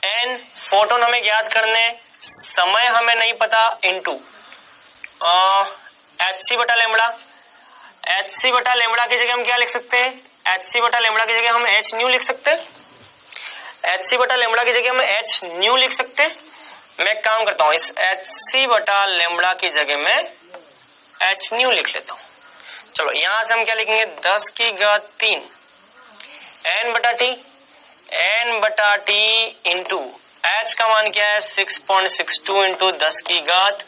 एन फोटोन हमें ज्ञात करने, समय हमें नहीं पता, इंटू Hc बटा लैम्बडा। Hc बटा लैम्बडा की जगह हम क्या लिख सकते हैं, Hc बटा लैम्बडा की जगह हम H न्यू लिख सकते हैं, Hc बटा लैम्बडा की जगह हम H न्यू लिख सकते हैं। मैं एक काम करता हूं, इस Hc बटा लैम्बडा की जगह में H न्यू लिख लेता हूं। चलो, यहां से हम क्या लिखेंगे, 10 की घात 3 N बटा टी, N बटा टी इंटू H का मान क्या है 6.62 इंटू 10 की घात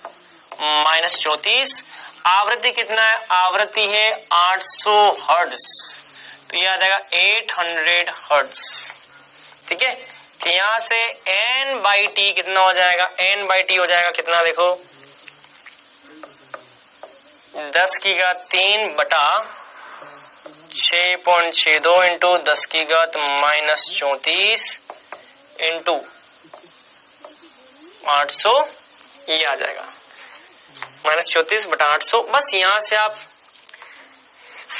-34। आवृत्ति कितना है, आवृत्ति है 800 हर्ट्ज, तो ये आ जाएगा 800 हर्ट्ज। ठीक है, तो यहां से N बाई टी कितना हो जाएगा, N बाई टी हो जाएगा कितना, देखो 10 की घात 3 बटा 6.62 इंटू 10 की घात -34 इंटू 800, ये आ जाएगा -34 बटा 800। बस यहां से आप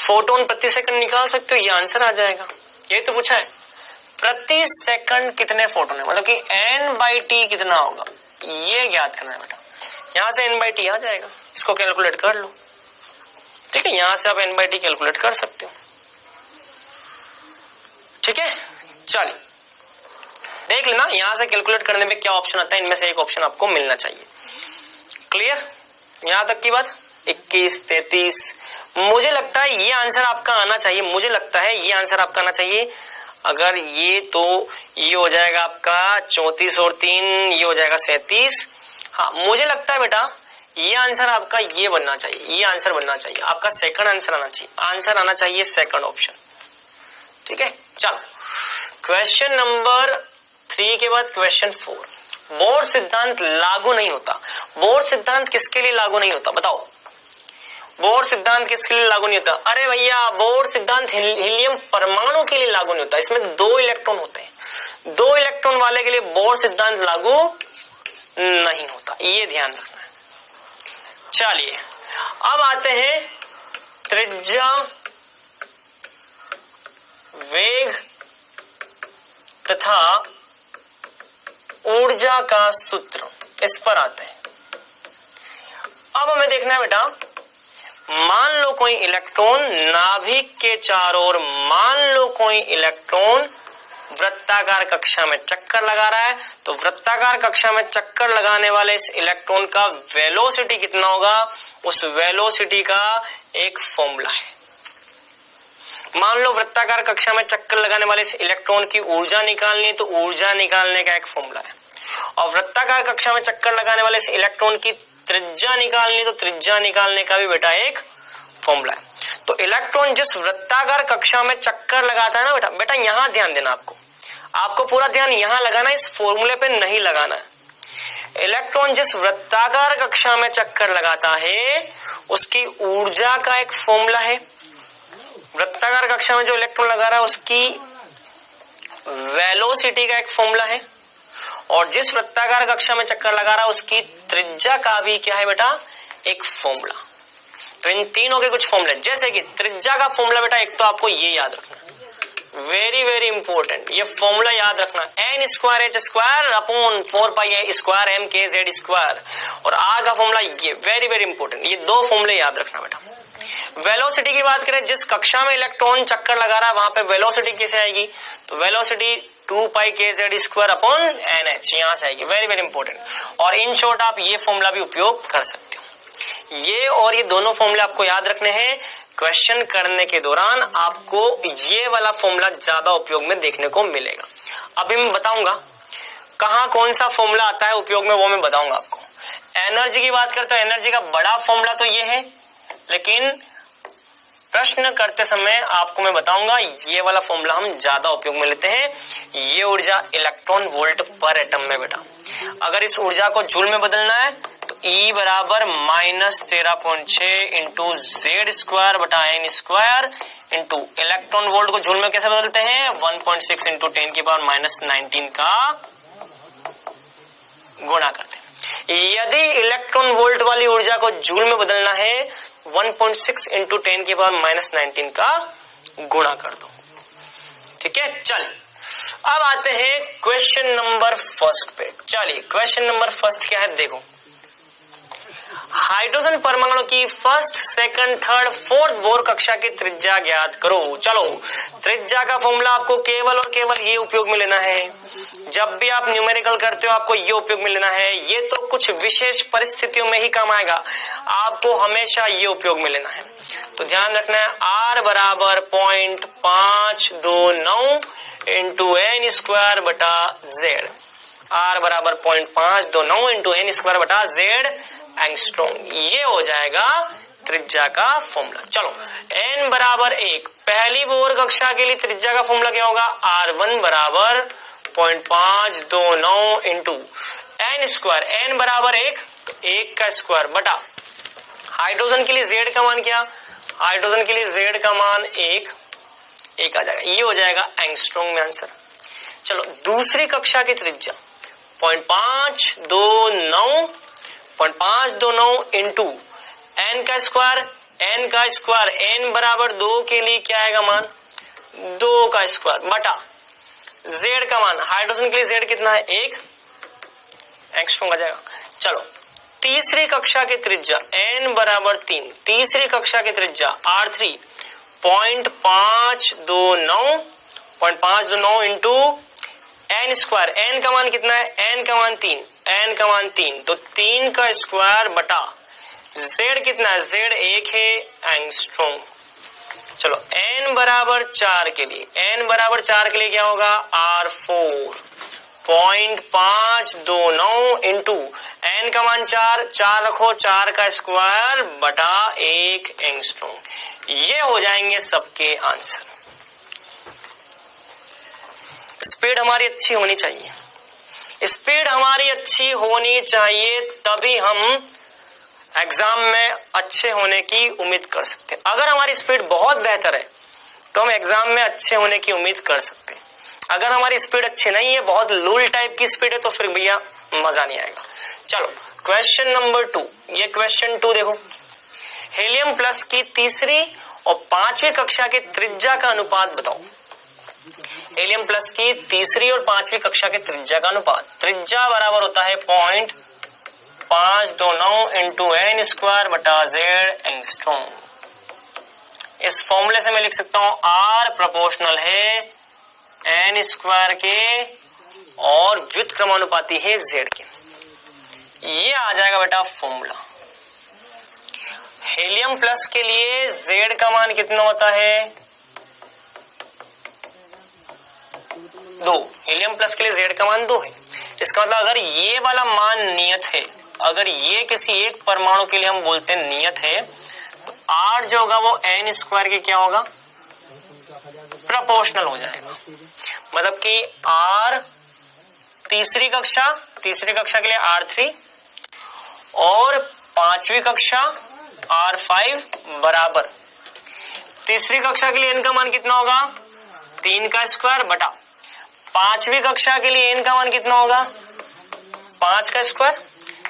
फोटोन प्रति सेकंड निकाल सकते हो, ये आंसर आ जाएगा। ये तो पूछा है प्रति सेकंड कितने फोटोन है, मतलब कि N बाई टी कितना होगा, ये ज्ञात करना है बेटा। यहां से N बाई टी आ जाएगा, इसको कैलकुलेट कर लो। ठीक है, यहां से आप N बाई टी कैलकुलेट कर सकते हो। ठीक है, चलिए देख लेना, यहां से कैलकुलेट करने में क्या ऑप्शन आता है, इनमें से एक ऑप्शन आपको मिलना चाहिए। क्लियर, यहां तक की बात। 21, 33, मुझे लगता है ये आंसर आपका आना चाहिए, मुझे लगता है ये आंसर आपका आना चाहिए। अगर ये तो ये हो जाएगा आपका 34 और 3, ये हो जाएगा 37। हाँ, मुझे लगता है बेटा ये आंसर आपका ये बनना चाहिए, ये आंसर बनना चाहिए आपका, सेकंड आंसर आना चाहिए, आंसर आना चाहिए सेकंड ऑप्शन। ठीक है, चलो क्वेश्चन नंबर 3 के बाद क्वेश्चन 4। बोर सिद्धांत लागू नहीं होता। बोर सिद्धांत किसके लिए लागू नहीं होता, बताओ। बोर सिद्धांत किसके लिए लागू नहीं होता, अरे भैया बोर सिद्धांत हीलियम परमाणु के लिए लागू नहीं होता, इसमें 2 इलेक्ट्रॉन होते हैं, 2 इलेक्ट्रॉन वाले के लिए बोर सिद्धांत लागू नहीं होता, ये ध्यान रखना है। चलिए अब आते हैं त्रिज्या, वेग तथा ऊर्जा का सूत्र, इस पर आते हैं। अब हमें देखना है बेटा, मान लो कोई इलेक्ट्रॉन नाभिक के चारों ओर, मान लो कोई इलेक्ट्रॉन वृत्ताकार कक्षा में चक्कर लगा रहा है, तो वृत्ताकार कक्षा में चक्कर लगाने वाले इस इलेक्ट्रॉन का वेलोसिटी कितना होगा, उस वेलोसिटी का एक फॉर्मूला है। मान लो वृत्ताकार कक्षा में चक्कर लगाने वाले इस इलेक्ट्रॉन की ऊर्जा निकालनी है, तो ऊर्जा निकालने का एक फॉर्मूला है। और वृत्ताकार कक्षा में चक्कर लगाने वाले इस इलेक्ट्रॉन की त्रिज्या निकालनी है, तो त्रिज्या निकालने का भी बेटा एक फॉर्मूला है। तो इलेक्ट्रॉन जिस वृत्ताकार कक्षा में चक्कर लगाता है ना बेटा यहां ध्यान देना, आपको पूरा ध्यान यहां लगाना, इस फॉर्मूले पे नहीं लगाना है। इलेक्ट्रॉन जिस वृत्ताकार कक्षा में चक्कर लगाता है उसकी ऊर्जा का एक फॉर्मूला है। वृत्ताकार कक्षा में जो इलेक्ट्रॉन लगा रहा है उसकी वेलोसिटी का एक फॉर्मूला है, और जिस वृत्ताकार कक्षा में चक्कर लगा रहा है उसकी त्रिज्या का भी क्या है बेटा, एक फॉर्मूला। तो इन तीनों के कुछ फॉर्मूले, जैसे कि त्रिज्या का फॉर्मूला बेटा एक तो आपको ये याद रखना, वेरी वेरी इंपॉर्टेंट, ये फॉर्मूला याद रखना, n square H square upon 4 पाई ए स्क्वायर एम के जेड स्क्वायर, और r का फॉर्मूला ये वेरी वेरी इंपॉर्टेंट, ये दो फॉर्मूले याद रखना बेटा। वेलोसिटी की बात करें, जिस कक्षा में इलेक्ट्रॉन चक्कर लगा रहा है वहां पे वेलोसिटी कैसे आएगी, तो velocity 2 pi k Z square upon n h यहां से आएगी, वेरी वेरी इंपॉर्टेंट। और इन शॉर्ट आप ये फॉर्मूला भी उपयोग कर सकते हो। ये और ये दोनों फॉर्मूले आपको याद रखने हैं। क्वेश्चन करने के दौरान आपको ये वाला फॉर्मूला ज्यादा उपयोग में देखने को मिलेगा। अभी मैं बताऊंगा कहां कौन सा फॉर्मूला आता है उपयोग में, वो मैं बताऊंगा आपको। एनर्जी की बात करते हैं, एनर्जी का बड़ा फॉर्मूला तो ये है, लेकिन प्रश्न करते समय आपको मैं बताऊंगा ये वाला फॉर्मूला हम ज्यादा उपयोग में लेते हैं। ये ऊर्जा इलेक्ट्रॉन वोल्ट पर एटम में बेटा, अगर इस ऊर्जा को जूल में बदलना है तो E बराबर -13.6 इंटू जेड स्क्वायर बटा n square into electron volt को जूल में कैसे बदलते हैं, 1.6 इंटू 10 की पावर -19 का गुणा करते हैं। यदि इलेक्ट्रॉन वोल्ट वाली ऊर्जा को जूल में बदलना है 1.6 इंटू 10 की पावर -19 का गुणा कर दो। ठीक है, चल अब आते हैं क्वेश्चन नंबर फर्स्ट पे। चलिए क्वेश्चन नंबर फर्स्ट क्या है देखो, हाइड्रोजन परमाणु की first, second, third, fourth Bohr कक्षा की त्रिज्या ज्ञात करो। चलो त्रिज्या का फॉर्मूला आपको केवल और केवल ये उपयोग में लेना है। जब भी आप न्यूमेरिकल करते हो आपको ये उपयोग में लेना है, ये तो कुछ विशेष परिस्थितियों में ही काम आएगा, आपको हमेशा ये उपयोग में लेना है। तो ध्यान रखना है R बराबर 0.529 इंटू एन स्क्वायर बटा जेड, R बराबर 0.529 इंटू एन स्क्वायर बटा जेड एंगस्ट्रॉम, ये हो जाएगा त्रिज्या का फॉर्मूला। चलो n बराबर 1, पहली बोर कक्षा के लिए त्रिज्या का फॉर्मूला क्या होगा, R1 बराबर 0.529 इंटू एन स्क्वायर, n बराबर 1 तो 1 का स्क्वायर बटा हाइड्रोजन के लिए z का मान क्या, हाइड्रोजन के लिए z का मान 1 आ जाएगा, ये हो जाएगा एंगस्ट्रॉम में आंसर। चलो दूसरी कक्षा की त्रिज्या 0.529 इंटू एन का स्क्वायर, n बराबर 2 के लिए क्या आएगा मान, 2 का स्क्वायर बटा z का मान, हाइड्रोजन के लिए z कितना है 1 एंगस्ट्रॉम आ जाएगा। चलो तीसरी कक्षा की त्रिज्या n बराबर 3, तीसरी कक्षा की त्रिज्या R3 0.529 into N square, n का मान कितना है, n का मान 3 तो 3 का स्क्वायर बटा z कितना है, z 1 है एंगस्ट्रॉम। चलो n बराबर 4 के लिए, क्या होगा R4 0.529 इंटू n का मान 4 रखो, 4 का स्क्वायर बटा 1 एंगस्ट्रॉम, ये हो जाएंगे सबके आंसर। स्पीड हमारी अच्छी होनी चाहिए, स्पीड हमारी अच्छी होनी चाहिए तभी हम एग्जाम में अच्छे होने की उम्मीद कर सकते हैं। अगर हमारी स्पीड बहुत बेहतर है तो हम एग्जाम में अच्छे होने की उम्मीद कर सकते हैं। अगर हमारी स्पीड अच्छी नहीं है, बहुत लूल टाइप की स्पीड है, तो फिर भैया मजा नहीं आएगा। चलो क्वेश्चन नंबर 2, ये क्वेश्चन 2 देखो, हीलियम प्लस की तीसरी और पांचवी कक्षा की त्रिज्या का अनुपात बताओ। हीलियम प्लस की तीसरी और पांचवी कक्षा के त्रिज्या का अनुपात, त्रिज्या बराबर होता है 0.529 इंटू एन स्क्वायर बटा जेड एंगस्ट्रॉम। इस फॉर्मूले से मैं लिख सकता हूं R प्रोपोर्शनल है n स्क्वायर के और व्युत्क्रमानुपाती है z के। ये आ जाएगा बेटा फॉर्मूला। हीलियम प्लस के लिए z का मान कितना होता है 2। हीलियम प्लस के लिए z का मान 2 है। इसका मतलब अगर ये वाला मान नियत है, अगर ये किसी एक परमाणु के लिए हम बोलते हैं नियत है, तो r जो होगा वो n स्क्वायर के क्या होगा प्रोपोर्शनल हो जाएगा। मतलब कि r तीसरी कक्षा के लिए r3 और पांचवी कक्षा r5 बराबर तीसरी कक्षा के लिए n का मान कितना होगा 3 का स्क्वायर बटा पांचवी कक्षा के लिए n का मान कितना होगा 5 का स्क्वायर।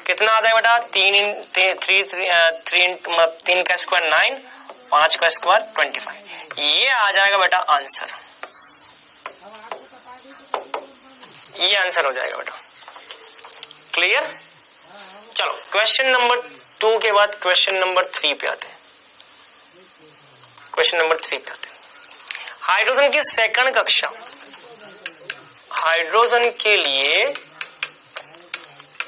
कितना आता है बेटा 3 का स्क्वायर 9, 5 का स्क्वायर 25। ये आ जाएगा बेटा आंसर, ये आंसर हो जाएगा बेटा। क्लियर। चलो क्वेश्चन नंबर 2 के बाद क्वेश्चन नंबर 3 पे आते हैं। क्वेश्चन नंबर 3 पे आते हैं। हाइड्रोजन की सेकंड कक्षा, हाइड्रोजन के लिए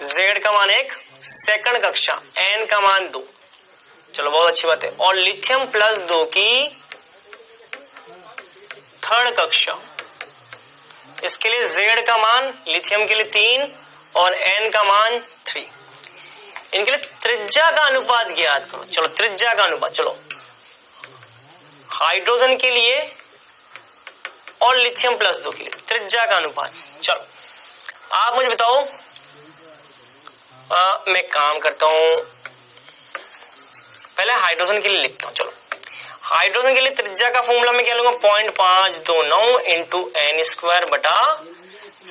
z का मान 1, सेकंड कक्षा n का मान 2। चलो बहुत अच्छी बात है। और लिथियम प्लस 2 की थर्ड कक्षा, इसके लिए z का मान लिथियम के लिए 3 और n का मान 3। इनके लिए त्रिज्या का अनुपात ज्ञात करो। चलो त्रिज्या का अनुपात, चलो हाइड्रोजन के लिए और लिथियम प्लस 2 के लिए त्रिज्या का अनुपात। चलो आप मुझे बताओ, मैं काम करता हूं, पहले हाइड्रोजन के लिए लिखता हूं। चलो हाइड्रोजन के लिए त्रिज्या का फॉर्मूला मैं क्या लूंगा 0.529 इंटू n स्क्वायर बटा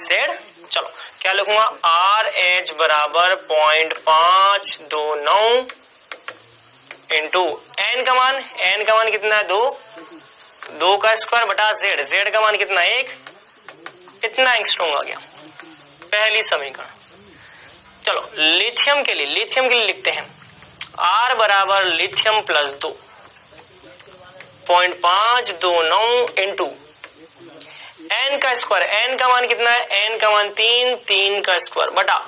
z। चलो क्या लिखूंगा RH बराबर 0.529 इंटू n का मान कितना है 2 का स्क्वायर बटा z का मान कितना 1, इतना एंगस्ट्रॉम आ गया पहली समीकरण। चलो लिथियम के लिए लिखते हैं R बराबर लिथियम प्लस 2 0.529 इंटू n का स्क्वायर, n का मान कितना है n का मान 3 का स्क्वायर बटा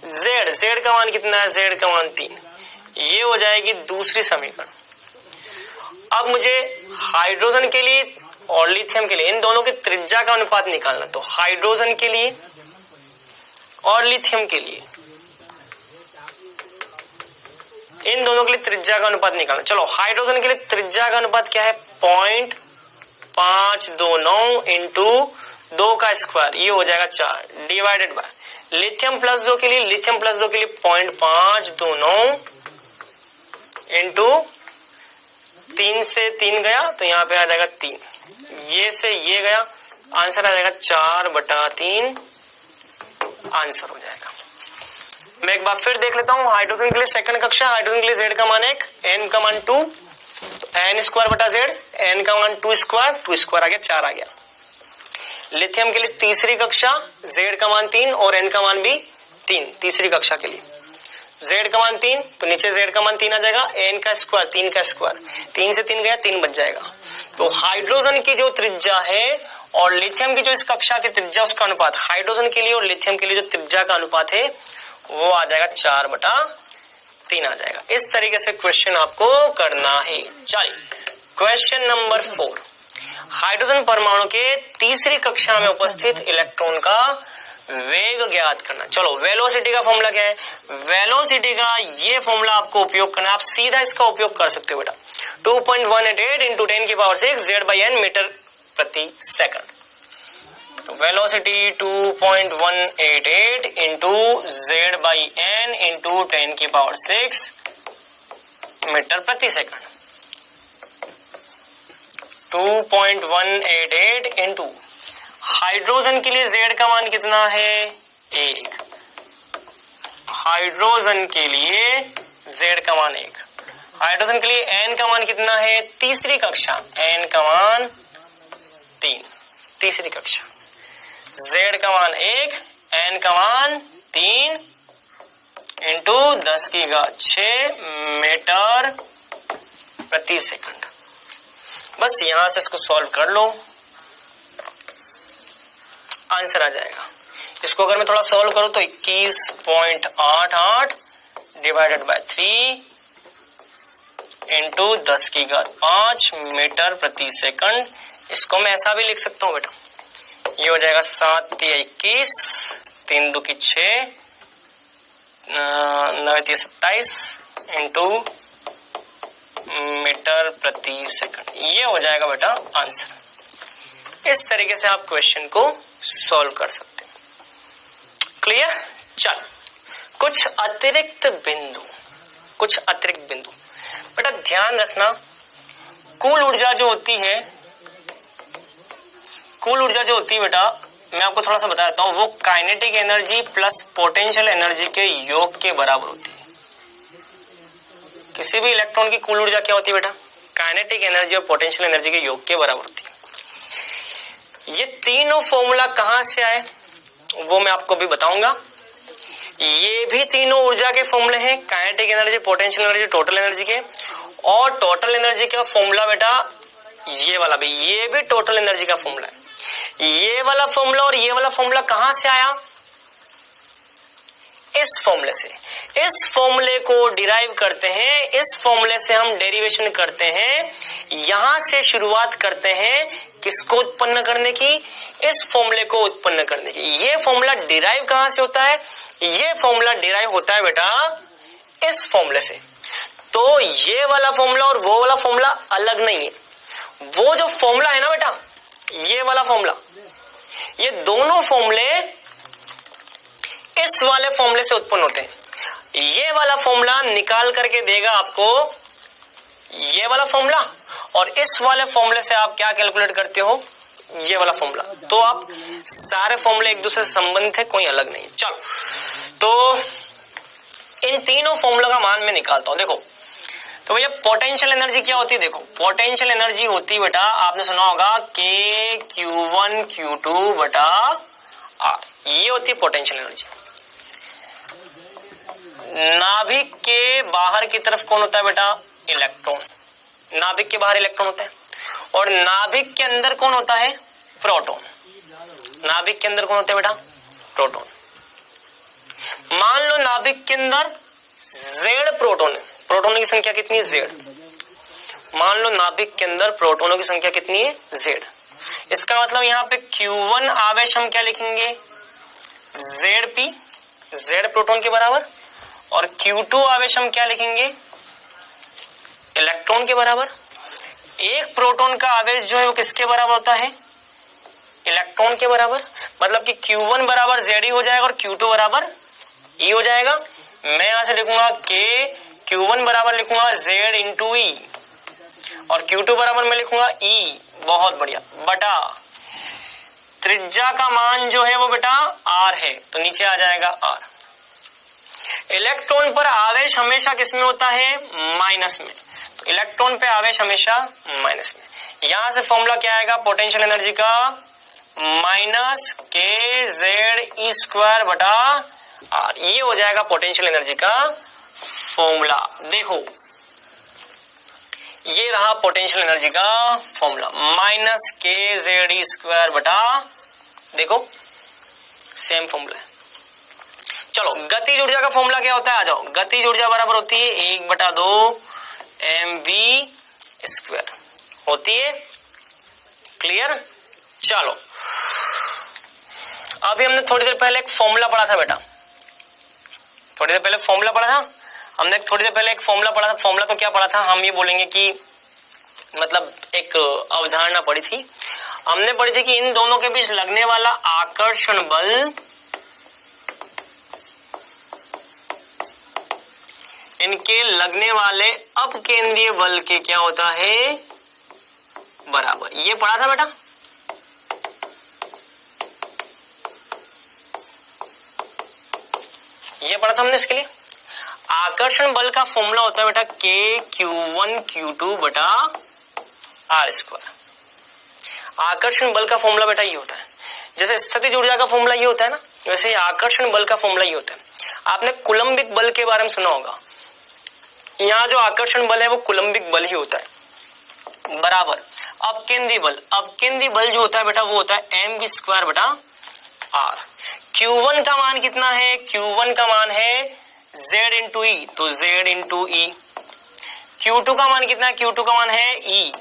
z का मान कितना है z का मान 3। ये हो जाएगी दूसरी समीकरण। अब मुझे हाइड्रोजन के लिए और लिथियम के लिए इन दोनों की त्रिज्या का अनुपात निकालना। तो हाइड्रोजन के लिए और लिथियम के लिए इन दोनों के लिए त्रिज्या का अनुपात निकालना। चलो हाइड्रोजन के लिए त्रिज्या का अनुपात क्या है 0.529 इंटू 2 का स्क्वायर, ये हो जाएगा 4 डिवाइडेड बाय लिथियम प्लस 2 के लिए 0.529 इंटू 3 से 3 गया तो यहाँ पे आ जाएगा 3, ये से ये गया, आंसर आ जाएगा 4/3 आंसर हो जाएगा। मैं एक बार फिर देख लेता हूँ। हाइड्रोजन के लिए सेकंड कक्षा, हाइड्रोजन के लिए z का मान 1, n का मान 2, तो n स्क्वायर बटा z, n का मान 2 स्क्वायर आ गया 4 आ गया। लिथियम के लिए तीसरी कक्षा, z का मान 3 और n का मान भी 3, तीसरी कक्षा के लिए z का मान 3 तो नीचे z का मान 3 आ जाएगा, n का स्क्वायर 3 का स्क्वायर, 3 से 3 गया 3 बच जाएगा। तो हाइड्रोजन की जो त्रिज्या है और लिथियम की जो इस कक्षा की त्रिज्या उसका अनुपात, हाइड्रोजन के लिए और लिथियम के लिए जो त्रिज्या का अनुपात है वो आ जाएगा 4/3 आ जाएगा। इस तरीके से क्वेश्चन आपको करना है। चलिए क्वेश्चन नंबर 4, हाइड्रोजन परमाणु के तीसरी कक्षा में उपस्थित इलेक्ट्रॉन का वेग ज्ञात करना। चलो वेलोसिटी का फॉर्मूला क्या है, वेलोसिटी का ये फॉर्मूला आपको उपयोग करना, आप सीधा इसका उपयोग कर सकते हो बेटा 2.188 इंटू 10⁶ z/n मीटर प्रति second. Velocity 2.188 into z/n into 10⁶ metre प्रति सेकंड। 2.188 इंटू हाइड्रोजन के लिए z का मान कितना है 1, हाइड्रोजन के लिए z का मान 1, हाइड्रोजन के लिए n का मान कितना है तीसरी कक्षा, n का मान 3 तीसरी कक्षा, z का मान 1, n का मान 3 इंटू 10⁶ मीटर प्रति सेकंड। बस यहां से इसको सॉल्व कर लो। आंसर आ जाएगा। इसको अगर मैं थोड़ा सॉल्व करूं तो 21.88 डिवाइडेड बाय 3 इंटू 10⁵ मीटर प्रति सेकंड। इसको मैं ऐसा भी लिख सकता हूं बेटा, ये हो जाएगा 7 × 21, 3 × 2 = 6, 9 × 27 इंटू मीटर प्रति सेकंड। ये हो जाएगा बेटा आंसर। इस तरीके से आप क्वेश्चन को सॉल्व कर सकते हैं। क्लियर? चल, कुछ अतिरिक्त बिंदु बेटा ध्यान रखना, कुल ऊर्जा जो होती है बेटा, मैं आपको थोड़ा सा बता देता हूं, वो kinetic energy plus potential energy के योग के बराबर होती है। किसी भी इलेक्ट्रॉन की कुल ऊर्जा क्या होती है बेटा? काइनेटिक एनर्जी और पोटेंशियल एनर्जी के योग के बराबर होती है। ये तीनों फॉर्मूला कहां से आए वो मैं आपको भी बताऊंगा। ये भी तीनों ऊर्जा के फॉर्मूले हैं, kinetic energy, potential energy, total energy के। और टोटल एनर्जी का फॉर्मूला बेटा ये वाला भी, ये भी टोटल एनर्जी का फॉर्मूला है। ये वाला फॉर्मूला और ये वाला फॉर्मूला कहां से आया? इस फॉर्मूले से। इस फॉर्मूले को डिराइव करते हैं, इस फॉर्मूले से हम डेरिवेशन करते हैं, यहां से शुरुआत करते हैं किसको उत्पन्न करने की? इस फॉर्मूले को उत्पन्न करने की। ये फॉर्मूला डिराइव कहां से होता है? ये फॉर्मूला डिराइव होता है बेटा इस फॉर्मूले से। तो ये वाला फॉर्मूला और वो वाला फॉर्मूला अलग नहीं है। वो जो फॉर्मूला है ना बेटा, ये वाला फॉर्मूला, ये दोनों फॉर्मूले इस वाले फॉर्मूले से उत्पन्न होते हैं। ये वाला फॉर्मूला निकाल करके देगा आपको ये वाला फॉर्मूला, और इस वाले फॉर्मूले से आप क्या कैलकुलेट करते हो? ये वाला फॉर्मूला। तो आप सारे फॉर्मूले एक दूसरे से संबंधित है, कोई अलग नहीं। चलो, तो इन तीनों फॉर्मूला का मान मैं निकालता हूं। देखो तो भैया पोटेंशियल एनर्जी क्या होती है? देखो पोटेंशियल एनर्जी होती है बेटा, आपने सुना होगा K(Q1 Q2 बटा R), ये होती है पोटेंशियल एनर्जी। नाभिक के बाहर की तरफ कौन होता है बेटा? इलेक्ट्रॉन। नाभिक के बाहर इलेक्ट्रॉन होता है, और नाभिक के अंदर कौन होता है? प्रोटॉन। नाभिक के अंदर कौन होता है बेटा? प्रोटॉन। मान लो नाभिक के अंदर Z प्रोटॉन है। प्रोटोनों की संख्या कितनी है? Z। मान लो नाभिक के अंदर प्रोटोनों की संख्या कितनी है? Z। इसका मतलब यहाँ पे Q1 आवेश हम क्या लिखेंगे? ZP, Z प्रोटॉन के बराबर, और Q2 आवेश हम क्या लिखेंगे? इलेक्ट्रॉन के बराबर। एक प्रोटॉन का आवेश जो है वो किसके बराबर होता है? इलेक्ट्रॉन के बराबर। मतलब कि Q1 बराबर ZE हो जाएगा और Q2 बराबर E हो जाएगा। मैं यहां से लिखूंगा Q1 बराबर लिखूंगा Z इंटू E, और Q2 बराबर मैं लिखूंगा E। बहुत बढ़िया। बटा त्रिज्या का मान जो है वो बेटा R है, तो नीचे आ जाएगा R। इलेक्ट्रॉन पर आवेश हमेशा किसमें होता है? माइनस में। तो इलेक्ट्रॉन पे आवेश हमेशा माइनस में। यहां से फॉर्मूला क्या आएगा पोटेंशियल एनर्जी का? माइनस KZ² बटा R। ये हो जाएगा पोटेंशियल एनर्जी का फॉर्मूला। देखो ये रहा पोटेंशियल एनर्जी का फॉर्मूला, माइनस KZ² बटा, देखो सेम फॉर्मूला है। चलो गतिज ऊर्जा का फॉर्मूला क्या होता है? आ जाओ। गतिज ऊर्जा बराबर होती है 1/2 mv² होती है। क्लियर? चलो अभी हमने थोड़ी देर पहले एक फॉर्मूला पढ़ा था बेटा, थोड़ी देर पहले फॉर्मूला पढ़ा था हमने, थोड़ी देर पहले एक फॉर्मूला पढ़ा था। फॉर्मूला तो क्या पढ़ा था? हम ये बोलेंगे कि मतलब एक अवधारणा पढ़ी थी। हमने पढ़ी थी कि इन दोनों के बीच लगने वाला आकर्षण बल इनके लगने वाले अपकेंद्रीय बल के क्या होता है? बराबर। ये पढ़ा था बेटा। ये पढ़ा था हमने। इसके लिए आकर्षण बल का फॉर्मूला होता है बेटा KQ1 Q2 बटा R²। आकर्षण बल का फॉर्मूला बेटा ये होता है। जैसे स्थितिज ऊर्जा का फॉर्मूला ये होता है ना, वैसे आकर्षण बल का फॉर्मूला ये होता है। आपने कुलंबिक बल के बारे में सुना होगा। यहाँ जो आकर्षण बल है वो कुलंबिक बल ही होता है, बराबर अपकेंद्रीय बल। अपकेंद्रीय बल जो होता है बेटा वो होता है mv² बटा R। Q1 का मान कितना है? Q1 का मान है Z इंटू ई, तो Z इंटू ई। Q2 का मान कितना है? Q2 का मान है E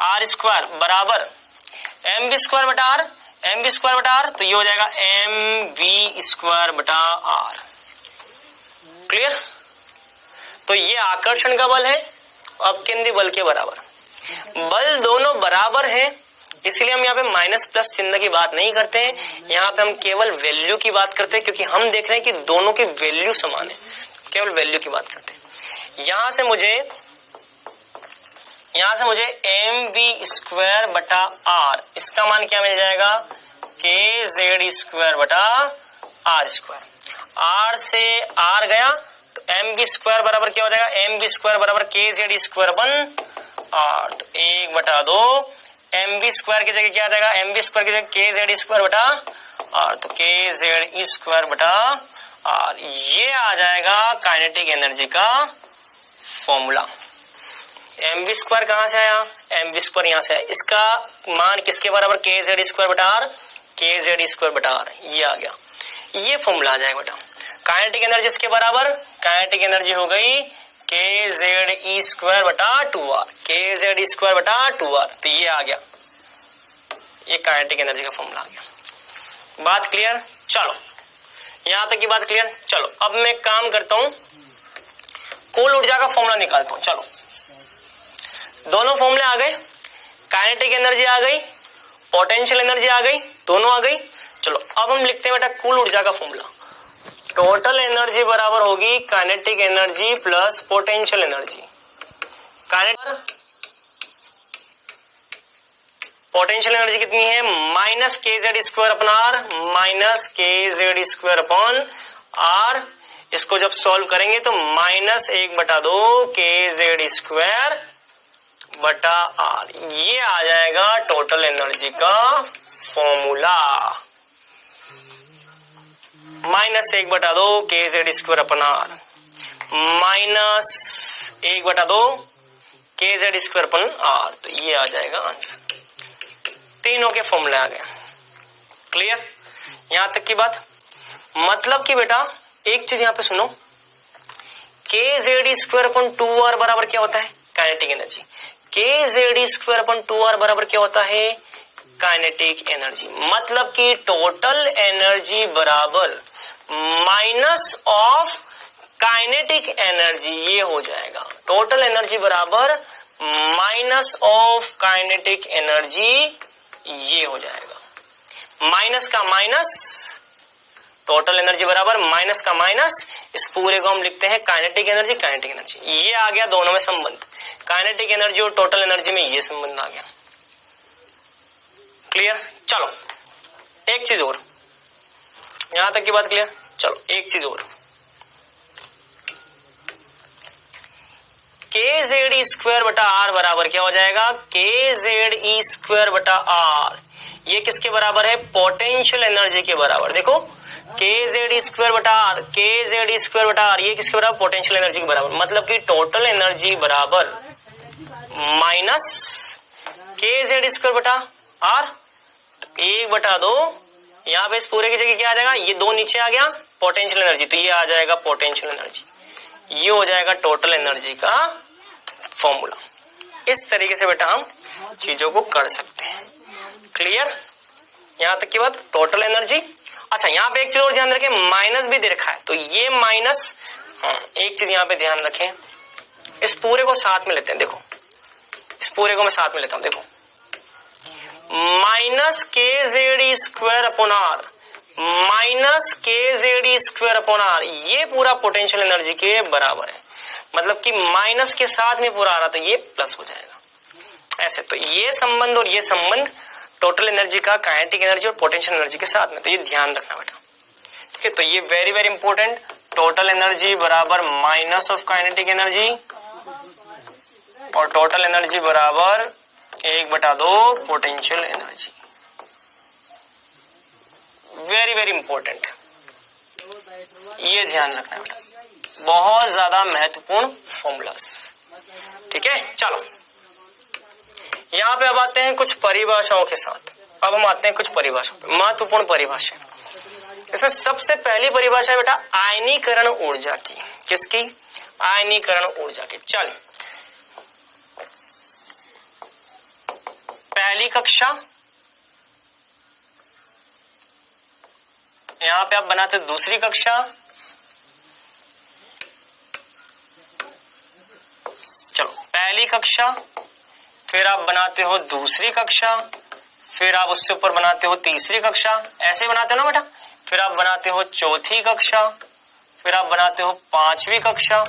R स्क्वायर बराबर एम वी स्क्वायर बटा आर, एम वी स्क्वायर बटा आर, तो ये हो जाएगा एम वी स्क्वायर बटा आर। क्लियर? तो ये आकर्षण का बल है, अपकेंद्री बल के बराबर। बल दोनों बराबर है, इसलिए हम यहाँ पे माइनस प्लस चिन्ह की बात नहीं करते हैं, यहाँ पे हम केवल वैल्यू की बात करते हैं, क्योंकि हम देख रहे हैं कि दोनों की वैल्यू समान है, केवल वैल्यू की बात करते हैं। यहां से मुझे एम वी स्क्वायर बटा आर, इसका मान क्या मिल जाएगा? के जेड स्क्वायर बटा आर स्क्वायर। आर से आर गया तो एम वी स्क्वायर बराबर क्या हो जाएगा? एम वी स्क्वायर बराबर के जेड स्क्वायर अपन आर, तो 1/2 एम वी स्क्वायर की जगह क्या आ जाएगा? एम वी स्क्वायर की जगह के जेड स्क्वायर बटा आर, तो के जेड स्क्वायर बटा आर। ये आ जाएगा काइनेटिक एनर्जी का फॉर्मूला। एम वी स्क्वायर कहां से आया? एम वी स्क्वायर यहां से आया, इसका मान किसके बराबर? के जेड स्क्वायर बटा आर, के जेड स्क्वायर बटा आर, ये आ गया। ये फॉर्मूला आ जाएगा बेटा। काइनेटिक एनर्जी इसके बराबर, काइनेटिक एनर्जी हो गई के जेड ई स्क्वायर बटा 2r, के जेड स्क्वायर बटा 2r, तो ये आ गया, ये काइनेटिक एनर्जी का फॉर्मूला आ गया। बात क्लियर? चलो यहां तक की बात क्लियर। चलो अब मैं काम करता हूं, कुल ऊर्जा का फॉर्मूला निकालता हूं। चलो दोनों फॉर्मूले आ गए, काइनेटिक एनर्जी आ गई, पोटेंशियल एनर्जी आ गई, दोनों आ गई। चलो अब हम लिखते हैं बेटा कुल ऊर्जा का फॉर्मूला। टोटल एनर्जी बराबर होगी kinetic energy plus potential energy. Potential energy कितनी है? Minus k Z square upon r, minus k Z square upon r. इसको जब सॉल्व करेंगे तो -1/2 के जेड स्क्वायर बटा आर, ये आ जाएगा टोटल एनर्जी का फॉर्मूला। -1/2 के जेड स्क्वायर अपन आर, -1/2 के जेड स्क्वायर अपन आर, तो ये आ जाएगा आंसर। तीनों के फॉर्मूले आ गए। क्लियर? यहां तक की बात। मतलब कि बेटा एक चीज यहां पे सुनो, के जेड स्क्वायर अपन 2r बराबर क्या होता है? Kinetic energy. के जेड स्क्वायर अपन 2r बराबर क्या होता है? Kinetic energy. मतलब कि टोटल एनर्जी बराबर माइनस ऑफ काइनेटिक एनर्जी, ये हो जाएगा। टोटल एनर्जी बराबर माइनस ऑफ काइनेटिक एनर्जी, ये हो जाएगा। माइनस का माइनस, टोटल एनर्जी बराबर माइनस का माइनस, इस पूरे को हम लिखते हैं काइनेटिक एनर्जी, काइनेटिक एनर्जी। ये आ गया दोनों में संबंध, काइनेटिक एनर्जी और टोटल एनर्जी में ये संबंध आ गया। क्लियर? चलो एक चीज और, यहां तक की बात क्लियर। चलो एक चीज और, के जेड ई स्क्वायर बटा आर बराबर क्या हो जाएगा? के जेड ई स्क्वायर बटा आर, ये किसके बराबर है? पोटेंशियल एनर्जी के बराबर। देखो के जेड स्क्वायर बटा आर, के जेड स्क्वायर बटा आर, ये किसके बराबर? पोटेंशियल एनर्जी के बराबर। मतलब कि टोटल एनर्जी बराबर माइनस के जेड स्क्वायर बटा आर, 1/2, यहाँ पे इस पूरे की जगह क्या आ जाएगा? ये 2 नीचे आ गया, पोटेंशियल एनर्जी, तो ये आ जाएगा पोटेंशियल एनर्जी। ये हो जाएगा टोटल एनर्जी का फॉर्मूला। इस तरीके से बेटा हम चीजों को कर सकते हैं। क्लियर? यहां तक की बात। Total energy. अच्छा यहाँ पे एक चीज और ध्यान रखें, माइनस भी दे रखा है, तो ये माइनस, एक चीज यहाँ पे ध्यान रखें, इस पूरे को साथ में लेते हैं। देखो इस पूरे को मैं साथ में लेता हूं। देखो minus k Z square upon r, minus k Z square upon r, ये पूरा पोटेंशियल एनर्जी के बराबर है। मतलब कि माइनस के साथ में पूरा आ रहा, तो ये प्लस हो जाएगा ऐसे। तो ये संबंध और ये संबंध टोटल एनर्जी का काइनेटिक एनर्जी और पोटेंशियल एनर्जी के साथ में, तो ये ध्यान रखना बेटा। ठीक है, तो ये very very important. Total energy बराबर माइनस ऑफ काइनेटिक एनर्जी और टोटल एनर्जी बराबर 1/2 potential energy. Very very important, ये ध्यान रखना बेटा, बहुत ज्यादा महत्वपूर्ण फॉर्मूलास। ठीक है, चलो यहां पे अब आते हैं कुछ परिभाषाओं के साथ। अब हम आते हैं कुछ परिभाषा पे, महत्वपूर्ण परिभाषा। इसमें सबसे पहली परिभाषा है बेटा आयनीकरण ऊर्जा की। किसकी? आयनीकरण ऊर्जा की। चल पहली कक्षा, यहां पे आप बनाते दूसरी कक्षा, चलो पहली कक्षा, फिर आप बनाते हो दूसरी कक्षा, फिर आप उससे ऊपर बनाते हो तीसरी कक्षा, ऐसे बनाते हो ना बेटा। फिर आप बनाते हो चौथी कक्षा, फिर आप बनाते हो पांचवी कक्षा,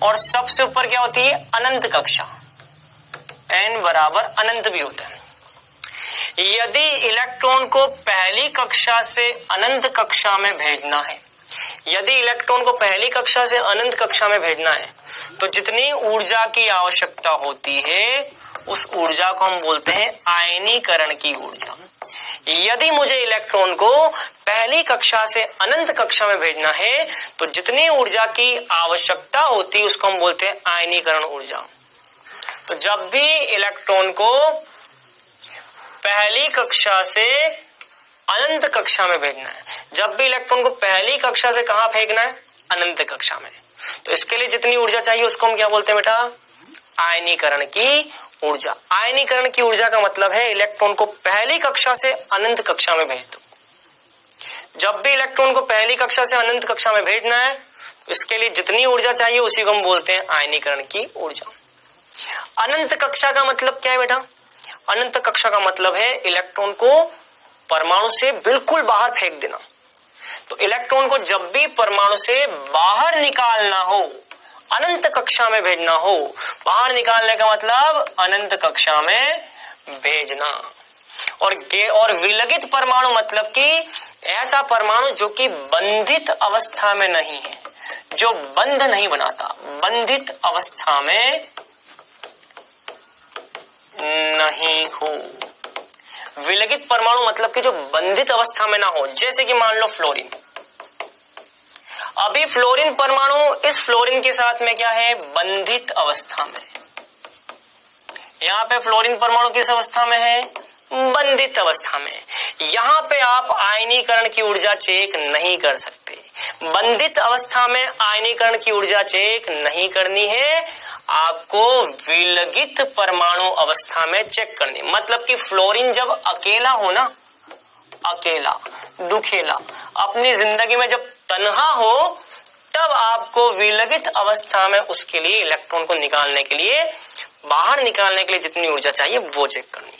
और सबसे ऊपर क्या होती है? अनंत कक्षा। n बराबर अनंत भी होता है। यदि इलेक्ट्रॉन को पहली कक्षा से अनंत कक्षा में भेजना है, यदि इलेक्ट्रॉन को पहली कक्षा से अनंत कक्षा में भेजना है, तो जितनी ऊर्जा की आवश्यकता होती है उस ऊर्जा को हम बोलते हैं आयनीकरण की ऊर्जा। यदि मुझे इलेक्ट्रॉन को पहली कक्षा से अनंत कक्षा में भेजना है तो जितनी ऊर्जा की आवश्यकता होती है उसको हम बोलते हैं आयनीकरण ऊर्जा। तो जब भी इलेक्ट्रॉन को पहली कक्षा से अनंत कक्षा में भेजना है, जब भी इलेक्ट्रॉन को पहली कक्षा से कहां फेंकना है? अनंत कक्षा में, तो इसके लिए जितनी ऊर्जा चाहिए उसको हम क्या बोलते हैं बेटा? आयनीकरण की ऊर्जा। आयनीकरण की ऊर्जा का मतलब है इलेक्ट्रॉन को पहली कक्षा से अनंत कक्षा में भेज दो। जब भी इलेक्ट्रॉन को पहली कक्षा से अनंत कक्षा में भेजना है तो इसके लिए जितनी ऊर्जा चाहिए उसी को हम बोलते हैं आयनीकरण की ऊर्जा। अनंत कक्षा का मतलब क्या है बेटा? अनंत कक्षा का मतलब है इलेक्ट्रॉन को परमाणु से बिल्कुल बाहर फेंक देना। तो इलेक्ट्रॉन को जब भी परमाणु से बाहर निकालना हो, अनंत कक्षा में भेजना हो, बाहर निकालने का मतलब अनंत कक्षा में भेजना। और विलगित परमाणु मतलब कि ऐसा परमाणु जो कि बंधित अवस्था में नहीं है, जो बंध नहीं बनाता, बंधित अवस्था में नहीं हो। विलगित परमाणु मतलब कि जो बंधित अवस्था में ना हो, जैसे कि मान लो फ्लोरीन। अभी फ्लोरीन परमाणु इस फ्लोरीन के साथ में क्या है? बंधित अवस्था में। यहाँ पे फ्लोरीन परमाणु किस अवस्था में है? बंधित अवस्था में। यहाँ पे आप आयनीकरण की ऊर्जा चेक नहीं कर सकते। बंधित अवस्था में आयनीकरण की ऊर्जा चेक नहीं करनी है, आपको विलगित परमाणु अवस्था में चेक करनी। मतलब कि फ्लोरीन जब अकेला हो ना, अकेला दुखेला, अपनी जिंदगी में जब तन्हा हो, तब आपको विलगित अवस्था में उसके लिए इलेक्ट्रॉन को निकालने के लिए, बाहर निकालने के लिए जितनी ऊर्जा चाहिए वो चेक करनी।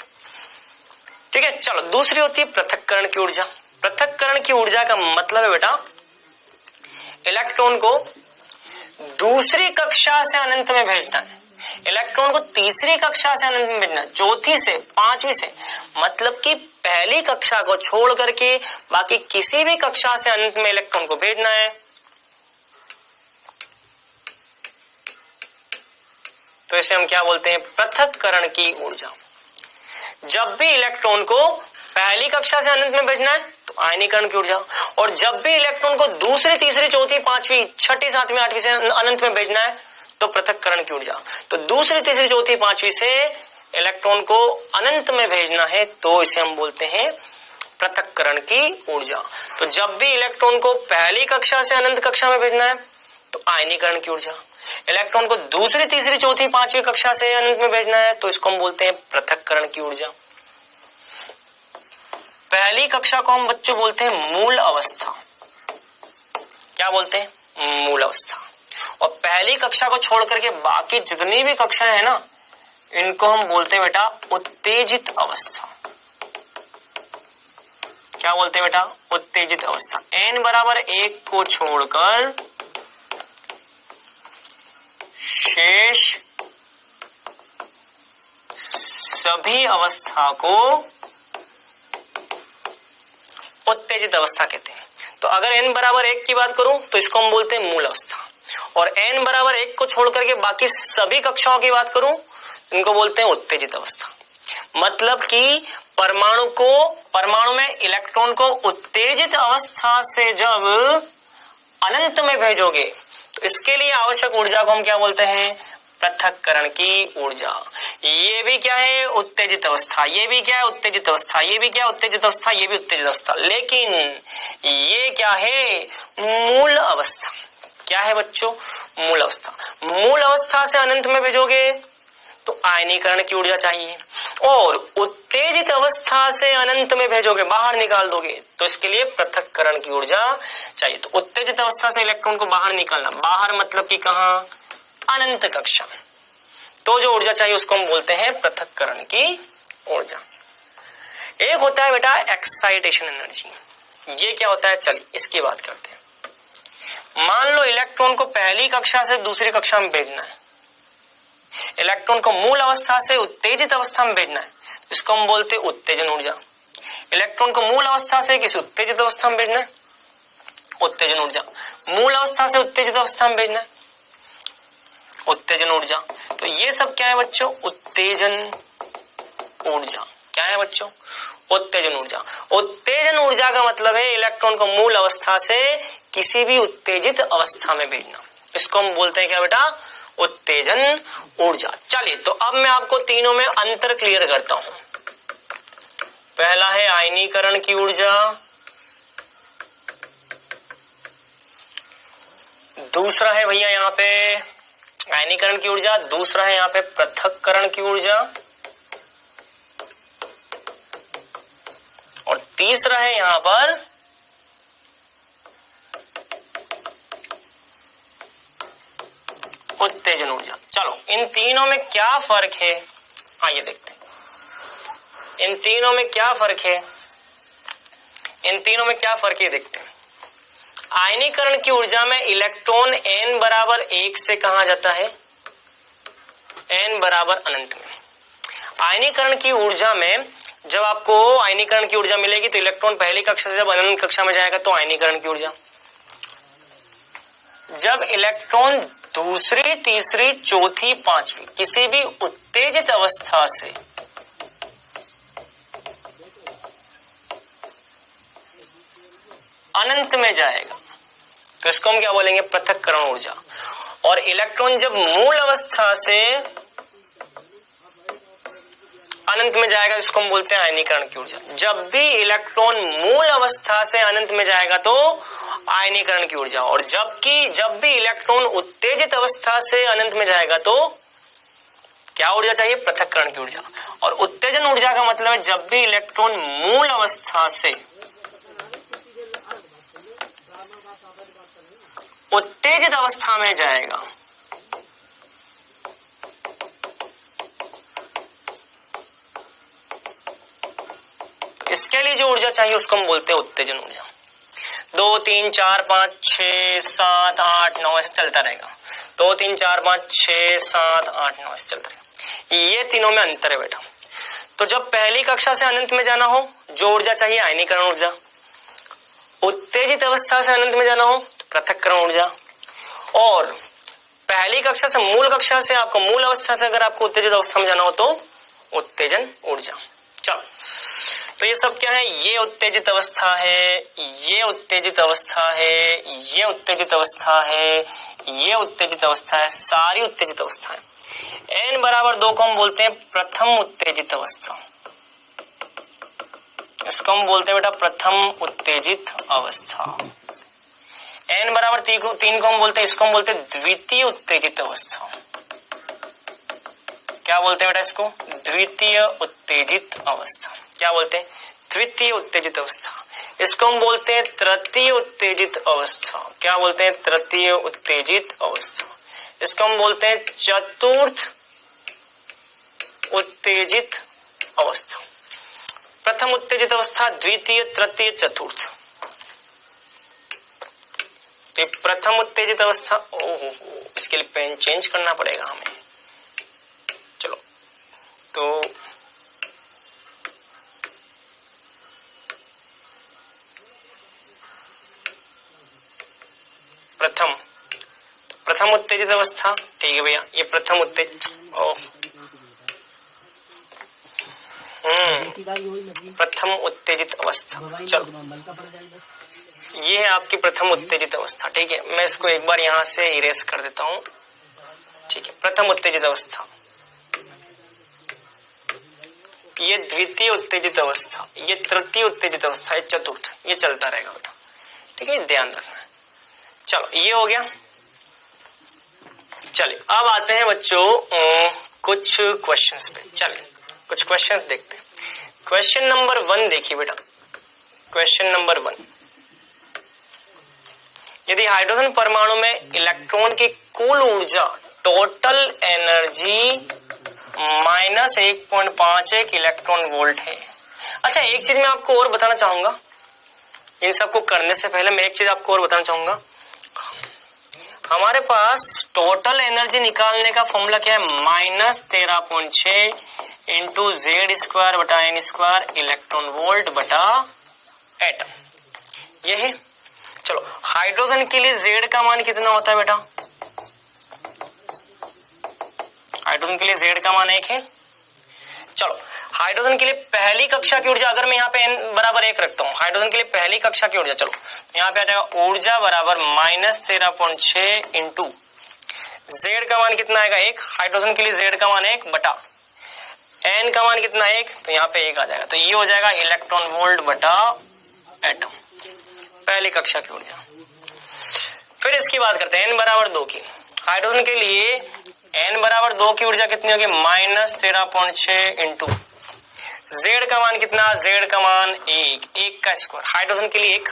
ठीक है, चलो दूसरी होती है पृथक्करण की ऊर्जा। पृथक्करण की ऊर्जा का मतलब है बेटा इलेक्ट्रॉन को दूसरी कक्षा से अनंत में भेजना है, इलेक्ट्रॉन को तीसरी कक्षा से अनंत में भेजना है, चौथी से, पांचवी से, मतलब कि पहली कक्षा को छोड़ करके बाकी किसी भी कक्षा से अनंत में इलेक्ट्रॉन को भेजना है। तो इसे हम क्या बोलते हैं? पृथक्करण की ऊर्जा। जब भी इलेक्ट्रॉन को पहली कक्षा से अनंत में भेजना है तो आयनीकरण की ऊर्जा, और जब भी इलेक्ट्रॉन को दूसरी, तीसरी, चौथी, पांचवी, छठी, सातवीं, आठवीं से अनंत में भेजना है तो पृथक्करण की ऊर्जा। तो दूसरी, तीसरी, चौथी, पांचवी से इलेक्ट्रॉन को अनंत में भेजना है तो इसे हम बोलते हैं पृथक्करण की ऊर्जा। तो जब भी इलेक्ट्रॉन को पहली कक्षा से अनंत कक्षा में भेजना है तो आयनीकरण की ऊर्जा, इलेक्ट्रॉन को दूसरी, तीसरी, चौथी, पांचवी कक्षा से अनंत में भेजना है तो इसको हम बोलते हैं पृथक्करण की ऊर्जा। पहली कक्षा को हम बच्चों बोलते हैं मूल अवस्था। क्या बोलते हैं? मूल अवस्था। और पहली कक्षा को छोड़ करके बाकी जितनी भी कक्षाएं हैं ना, इनको हम बोलते हैं बेटा उत्तेजित अवस्था। क्या बोलते हैं बेटा? उत्तेजित अवस्था। n बराबर 1 को छोड़कर शेष सभी अवस्था को उत्तेजित अवस्था कहते हैं। तो अगर n बराबर 1 की बात करूं तो इसको हम बोलते हैं मूल अवस्था, और n बराबर 1 को छोड़ करके बाकी सभी कक्षाओं की बात करूं इनको बोलते हैं उत्तेजित अवस्था। मतलब कि परमाणु में इलेक्ट्रॉन को उत्तेजित अवस्था से जब अनंत में भेजोगे तो इसके लिए आवश्यक ऊर्जा को हम क्या बोलते हैं? पृथक्करण की ऊर्जा। ये भी क्या है? उत्तेजित अवस्था। ये भी क्या है? उत्तेजित अवस्था। ये भी क्या? उत्तेजित अवस्था। ये भी उत्तेजित अवस्था। लेकिन ये क्या है? मूल अवस्था। क्या है बच्चों? मूल अवस्था। मूल अवस्था से अनंत में भेजोगे तो आयनीकरण की ऊर्जा चाहिए, और उत्तेजित अवस्था से अनंत में भेजोगे, बाहर निकाल दोगे, तो इसके लिए पृथक्करण की ऊर्जा चाहिए। तो उत्तेजित अवस्था से इलेक्ट्रॉन को बाहर निकालना, बाहर मतलब कि कहां? अनंत कक्षा में, तो जो ऊर्जा चाहिए उसको हम बोलते हैं पृथक्करण की ऊर्जा। एक होता है बेटा एक्साइटेशन एनर्जी। ये क्या होता है? चलिए इसकी बात करते हैं। मान लो इलेक्ट्रॉन को पहली कक्षा से दूसरी कक्षा में भेजना है, इलेक्ट्रॉन को मूल अवस्था से उत्तेजित अवस्था में भेजना है, इसको हम बोलते हैं उत्तेजन ऊर्जा। इलेक्ट्रॉन को मूल अवस्था से किसी उत्तेजित अवस्था में भेजना है, उत्तेजन ऊर्जा। मूल अवस्था से उत्तेजित अवस्था में भेजना है, उत्तेजन ऊर्जा। तो ये सब क्या है बच्चों? उत्तेजन ऊर्जा। क्या है बच्चों? उत्तेजन ऊर्जा। उत्तेजन ऊर्जा का मतलब है इलेक्ट्रॉन को मूल अवस्था से किसी भी उत्तेजित अवस्था में भेजना, इसको हम बोलते हैं क्या बेटा? उत्तेजन ऊर्जा। चलिए तो अब मैं आपको तीनों में अंतर क्लियर करता हूं। पहला है आयनीकरण की ऊर्जा, दूसरा है भैया यहाँ पे आयनीकरण की ऊर्जा, दूसरा है यहाँ पे पृथक्करण की ऊर्जा, और तीसरा है यहाँ पर उत्तेजन ऊर्जा। चलो इन तीनों में क्या फर्क है, आइए देखते हैं इन तीनों में क्या फर्क है। इन तीनों में क्या फर्क है देखते हैं। आयनीकरण की ऊर्जा में इलेक्ट्रॉन n बराबर 1 से कहा जाता है? n बराबर अनंत में। आयनीकरण की ऊर्जा में जब आपको आयनीकरण की ऊर्जा मिलेगी तो इलेक्ट्रॉन पहली कक्षा से जब अनंत कक्षा में जाएगा तो आयनीकरण की ऊर्जा। जब इलेक्ट्रॉन दूसरी, तीसरी, चौथी, पांचवी किसी भी उत्तेजित अवस्था से अनंत में जाएगा तो इसको हम क्या बोलेंगे? पृथक्करण ऊर्जा। और इलेक्ट्रॉन जब मूल अवस्था से अनंत में जाएगा इसको हम बोलते हैं आयनीकरण की ऊर्जा। जब भी इलेक्ट्रॉन मूल अवस्था से अनंत में जाएगा तो आयनीकरण की ऊर्जा, और जब भी इलेक्ट्रॉन उत्तेजित अवस्था से अनंत में जाएगा तो क्या ऊर्जा चाहिए? पृथक्करण की ऊर्जा। और उत्तेजन ऊर्जा का मतलब है जब भी इलेक्ट्रॉन मूल अवस्था से उत्तेजित अवस्था में जाएगा इसके लिए जो ऊर्जा चाहिए उसको हम बोलते हैं उत्तेजन ऊर्जा। 2 3 4 5 6 7 8 9 ऐसे चलता रहेगा। 2 3 4 5 6 7 8 9 ऐसे चलता रहेगा। ये तीनों में अंतर है बेटा। तो जब पहली कक्षा से अनंत में जाना हो जो ऊर्जा चाहिए आयनीकरण ऊर्जा, उत्तेजित अवस्था से अनंत में जाना हो तो पृथक्करण ऊर्जा, और पहली कक्षा से मूल कक्षा से आपको मूल अवस्था से अगर आपको उत्तेजित अवस्था में जाना हो तो उत्तेजन ऊर्जा। चलो तो ये सब क्या है? ये उत्तेजित अवस्था है, ये उत्तेजित अवस्था है, ये उत्तेजित अवस्था है, ये उत्तेजित अवस्था है, सारी उत्तेजित अवस्था है। n बराबर 2 को हम बोलते हैं प्रथम उत्तेजित अवस्था, इसको हम बोलते हैं बेटा प्रथम उत्तेजित अवस्था। n बराबर 3 को हम बोलते हैं, इसको हम बोलते हैं द्वितीय उत्तेजित अवस्था। क्या बोलते हैं बेटा इसको? द्वितीय उत्तेजित अवस्था। क्या बोलते हैं? द्वितीय उत्तेजित अवस्था। इसको हम बोलते हैं तृतीय उत्तेजित अवस्था। क्या बोलते हैं? तृतीय उत्तेजित अवस्था। इसको हम बोलते हैं चतुर्थ उत्तेजित अवस्था। प्रथम उत्तेजित अवस्था, द्वितीय, तृतीय, चतुर्थ। तो प्रथम उत्तेजित अवस्था, ओहो इसके लिए पेन चेंज करना पड़ेगा हमें। चलो तो प्रथम उत्तेजित अवस्था, ठीक है भैया, ये प्रथम उत्तेजित प्रथम उत्तेजित अवस्था। चलो ये है आपकी प्रथम उत्तेजित अवस्था, ठीक है। मैं इसको एक बार यहाँ से इरेज कर देता हूँ। ठीक है, प्रथम उत्तेजित अवस्था, ये द्वितीय उत्तेजित अवस्था, ये तृतीय उत्तेजित अवस्था, ये चतुर्थ, ये चलता रहेगा बेटा। ठीक है, ध्यान रखना है। चलो ये हो गया। चलिए अब आते हैं बच्चों कुछ क्वेश्चंस पे। चलिए कुछ क्वेश्चंस देखते हैं। क्वेश्चन नंबर 1 देखिए बेटा। क्वेश्चन नंबर 1, यदि हाइड्रोजन परमाणु में इलेक्ट्रॉन की कुल ऊर्जा टोटल एनर्जी -1.51 इलेक्ट्रॉन वोल्ट है। अच्छा एक चीज मैं आपको और बताना चाहूंगा, इन सबको करने से पहले मैं एक चीज आपको और बताना चाहूंगा। हमारे पास टोटल एनर्जी निकालने का फॉर्मूला क्या है? -13.6 इंटू Z² बटा N² इलेक्ट्रॉन वोल्ट बटा एटम, ये है। चलो हाइड्रोजन के लिए Z का मान कितना होता है बेटा? हाइड्रोजन के लिए Z का मान 1 है। चलो हाइड्रोजन के लिए पहली कक्षा की ऊर्जा, अगर मैं यहाँ पे n बराबर 1 रखता हूँ, हाइड्रोजन के लिए पहली कक्षा की ऊर्जा, चलो यहाँ पे आ जाएगा ऊर्जा बराबर -13.6 इंटू Z का मान कितना आएगा? 1। हाइड्रोजन के लिए Z का मान 1 बटा n का मान कितना? 1, तो यहाँ पे 1 आ जाएगा, तो ये हो जाएगा इलेक्ट्रॉन वोल्ट बटा एटम, पहली कक्षा की ऊर्जा। फिर इसकी बात करते हैं n बराबर 2 की। हाइड्रोजन के लिए n बराबर 2 की ऊर्जा कितनी होगी? -13.6 इंटू Z का मान कितना? Z का मान 1 का स्क्वायर, हाइड्रोजन के लिए 1।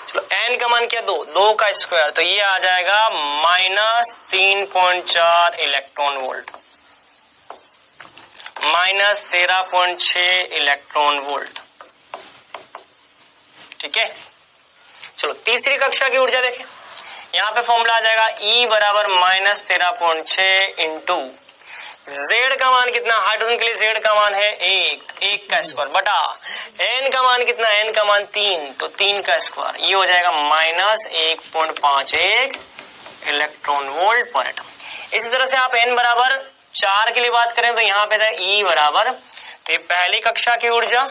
चलो n का मान क्या? 2 का स्क्वायर, तो ये आ जाएगा -3.4 इलेक्ट्रॉन वोल्ट, -13.6 इलेक्ट्रॉन वोल्ट। ठीक है, चलो तीसरी कक्षा की ऊर्जा देखें। यहाँ पे फॉर्मूला आ जाएगा E बराबर -13.6 इंटू Z का मान कितना? हाइड्रोजन के लिए Z का मान है 1 का स्क्वायर बटा n का मान कितना? n का मान 3, तो 3 का स्क्वायर, ये हो जाएगा -1.51 इलेक्ट्रॉन वोल्ट पर एटम। इसी तरह से आप n बराबर 4 के लिए बात करें तो यहाँ पे E बराबर, तो ये पहली कक्षा की ऊर्जा,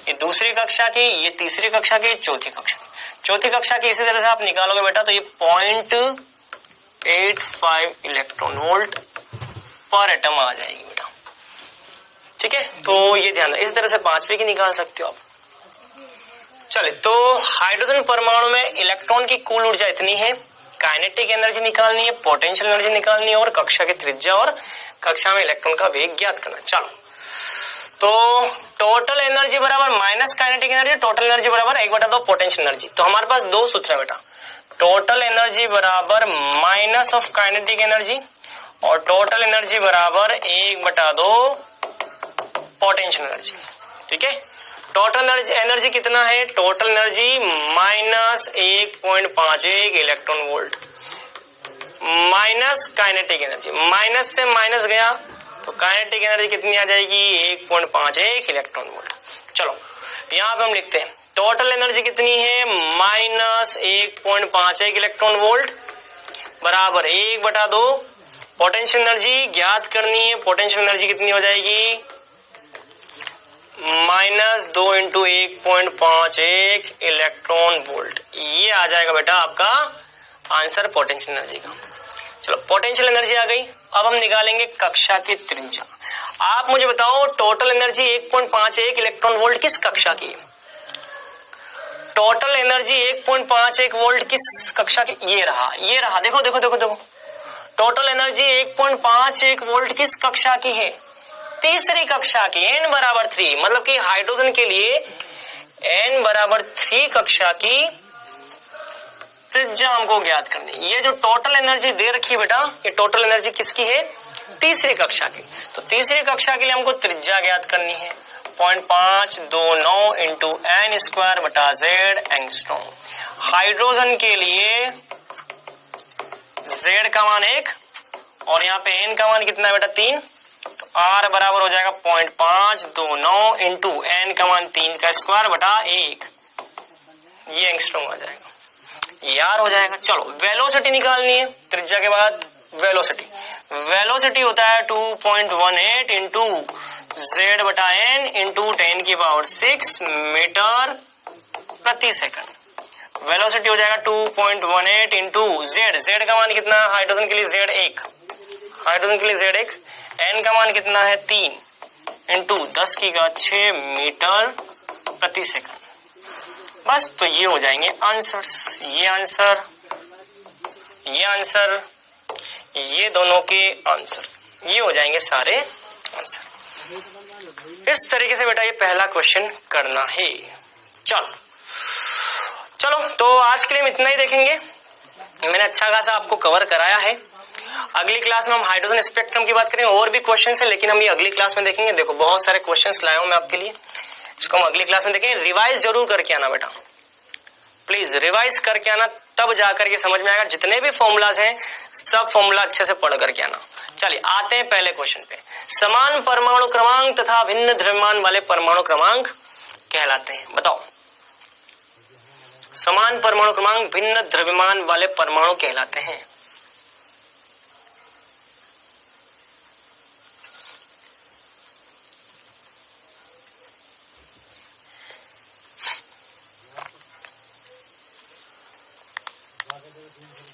ये दूसरी कक्षा की, ये तीसरी कक्षा की, चौथी कक्षा की। चौथी कक्षा की इसी तरह से आप निकालोगे बेटा तो ये 0.85 इलेक्ट्रॉन वोल्ट पर एटम आ जाएगी बेटा। ठीक है, तो ये ध्यान रखना। इस तरह से पांचवी की निकाल सकते हो आप। चले तो हाइड्रोजन परमाणु में इलेक्ट्रॉन की कुल ऊर्जा इतनी है, काइनेटिक एनर्जी निकालनी है, पोटेंशियल एनर्जी निकालनी है और कक्षा की त्रिज्या और कक्षा में इलेक्ट्रॉन का वेग ज्ञात करना। चलो तो टोटल एनर्जी बराबर minus kinetic energy, total energy बराबर 1/2 पोटेंशियल एनर्जी। तो हमारे पास दो सूत्र है बेटा, टोटल एनर्जी बराबर माइनस ऑफ काइनेटिक एनर्जी और टोटल एनर्जी बराबर 1/2 पोटेंशियल एनर्जी। ठीक है, टोटल एनर्जी कितना है? Total energy -1.51 electron volt minus kinetic energy, minus से माइनस गया तो काइनेटिक एनर्जी कितनी आ जाएगी? 1.51 इलेक्ट्रॉन वोल्ट। चलो यहाँ पे हम लिखते हैं टोटल एनर्जी कितनी है? -1.51 इलेक्ट्रॉन वोल्ट बराबर 1/2 पोटेंशियल एनर्जी ज्ञात करनी है। पोटेंशियल एनर्जी कितनी हो जाएगी? -2 इंटू 1.51 इलेक्ट्रॉन वोल्ट। ये आ जाएगा बेटा आपका आंसर पोटेंशियल एनर्जी का। चलो पोटेंशियल एनर्जी आ गई, अब हम निकालेंगे कक्षा की त्रिज्या। आप मुझे बताओ टोटल एनर्जी 1.51 इलेक्ट्रॉन वोल्ट किस कक्षा की? टोटल एनर्जी 1.51 वोल्ट किस कक्षा की? ये रहा, ये रहा, देखो देखो देखो देखो, टोटल एनर्जी 1.51 वोल्ट किस कक्षा की है? तीसरी कक्षा की, n बराबर 3, मतलब कि हाइड्रोजन के लिए n बराबर 3 कक्षा की त्रिज्या हमको ज्ञात करनी है। ये जो टोटल एनर्जी दे रखी है बेटा, ये टोटल एनर्जी किसकी है? तीसरी कक्षा की। तो तीसरी कक्षा के लिए हमको त्रिज्या ज्ञात करनी है 0.529 इंटू n² बटा z एंगस्ट्रॉम। हाइड्रोजन के लिए z का मान 1 और यहाँ पे n का मान कितना है बेटा? 3, तो r बराबर हो जाएगा 0.529 इंटू n का मान 3 का स्क्वायर बटा 1, ये एंगस्ट्रॉम आ जाएगा, यार हो जाएगा। चलो वेलोसिटी निकालनी है त्रिज्या के बाद। वेलोसिटी, वेलोसिटी होता है 2.18 इंटू z बटा n इंटू 10⁶ मीटर प्रति सेकंड। वेलोसिटी हो जाएगा 2.18 इंटू z, z का मान कितना? हाइड्रोजन के लिए z 1, हाइड्रोजन के लिए Z एक, n का मान कितना है 3 इंटू 10 की घात 6 मीटर प्रति सेकंड। बस तो ये हो जाएंगे आंसर, ये आंसर, ये आंसर, ये दोनों के आंसर, ये हो जाएंगे सारे आंसर। इस तरीके से बेटा ये पहला क्वेश्चन करना है। चलो तो आज के लिए हम इतना ही देखेंगे। मैंने अच्छा खासा आपको कवर कराया है। अगली क्लास में हम हाइड्रोजन स्पेक्ट्रम की बात करेंगे। और भी क्वेश्चंस हैं लेकिन हम ये अगली क्लास में देखेंगे। देखो बहुत सारे क्वेश्चंस लाया हूं मैं आपके लिए, इसको हम अगली क्लास में देखेंगे। रिवाइज जरूर करके आना बेटा, प्लीज रिवाइज करके आना, तब जाकर के समझ में आएगा। जितने भी फॉर्मूलाज हैं सब फॉर्मूला अच्छे से पढ़ करके आना। चलिए आते हैं पहले क्वेश्चन पे। समान परमाणु क्रमांक तथा भिन्न द्रव्यमान वाले परमाणु क्रमांक कहलाते हैं। बताओ, समान परमाणु क्रमांक भिन्न द्रव्यमान वाले परमाणु कहलाते हैं।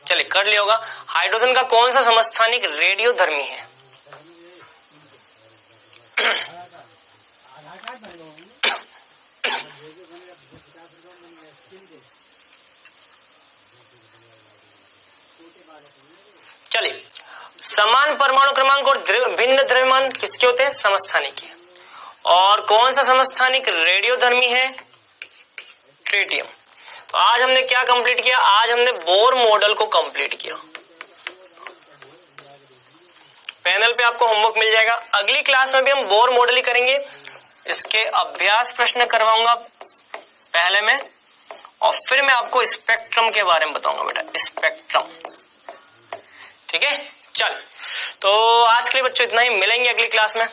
चलिए कर लिया होगा। हाइड्रोजन का कौन सा समस्थानिक रेडियोधर्मी है? चलिए, समान परमाणु क्रमांक और भिन्न द्रव्यमान किसके होते हैं? समस्थानिक है। और कौन सा समस्थानिक रेडियोधर्मी है? ट्रिटियम। तो आज हमने क्या कंप्लीट किया? आज हमने बोर मॉडल को कंप्लीट किया। पैनल पे आपको होमवर्क मिल जाएगा। अगली क्लास में भी हम बोर मॉडल ही करेंगे। इसके अभ्यास प्रश्न करवाऊंगा पहले में, और फिर मैं आपको स्पेक्ट्रम के बारे में बताऊंगा बेटा, स्पेक्ट्रम। ठीक है, चल तो आज के लिए बच्चों इतना ही। मिलेंगे अगली क्लास में।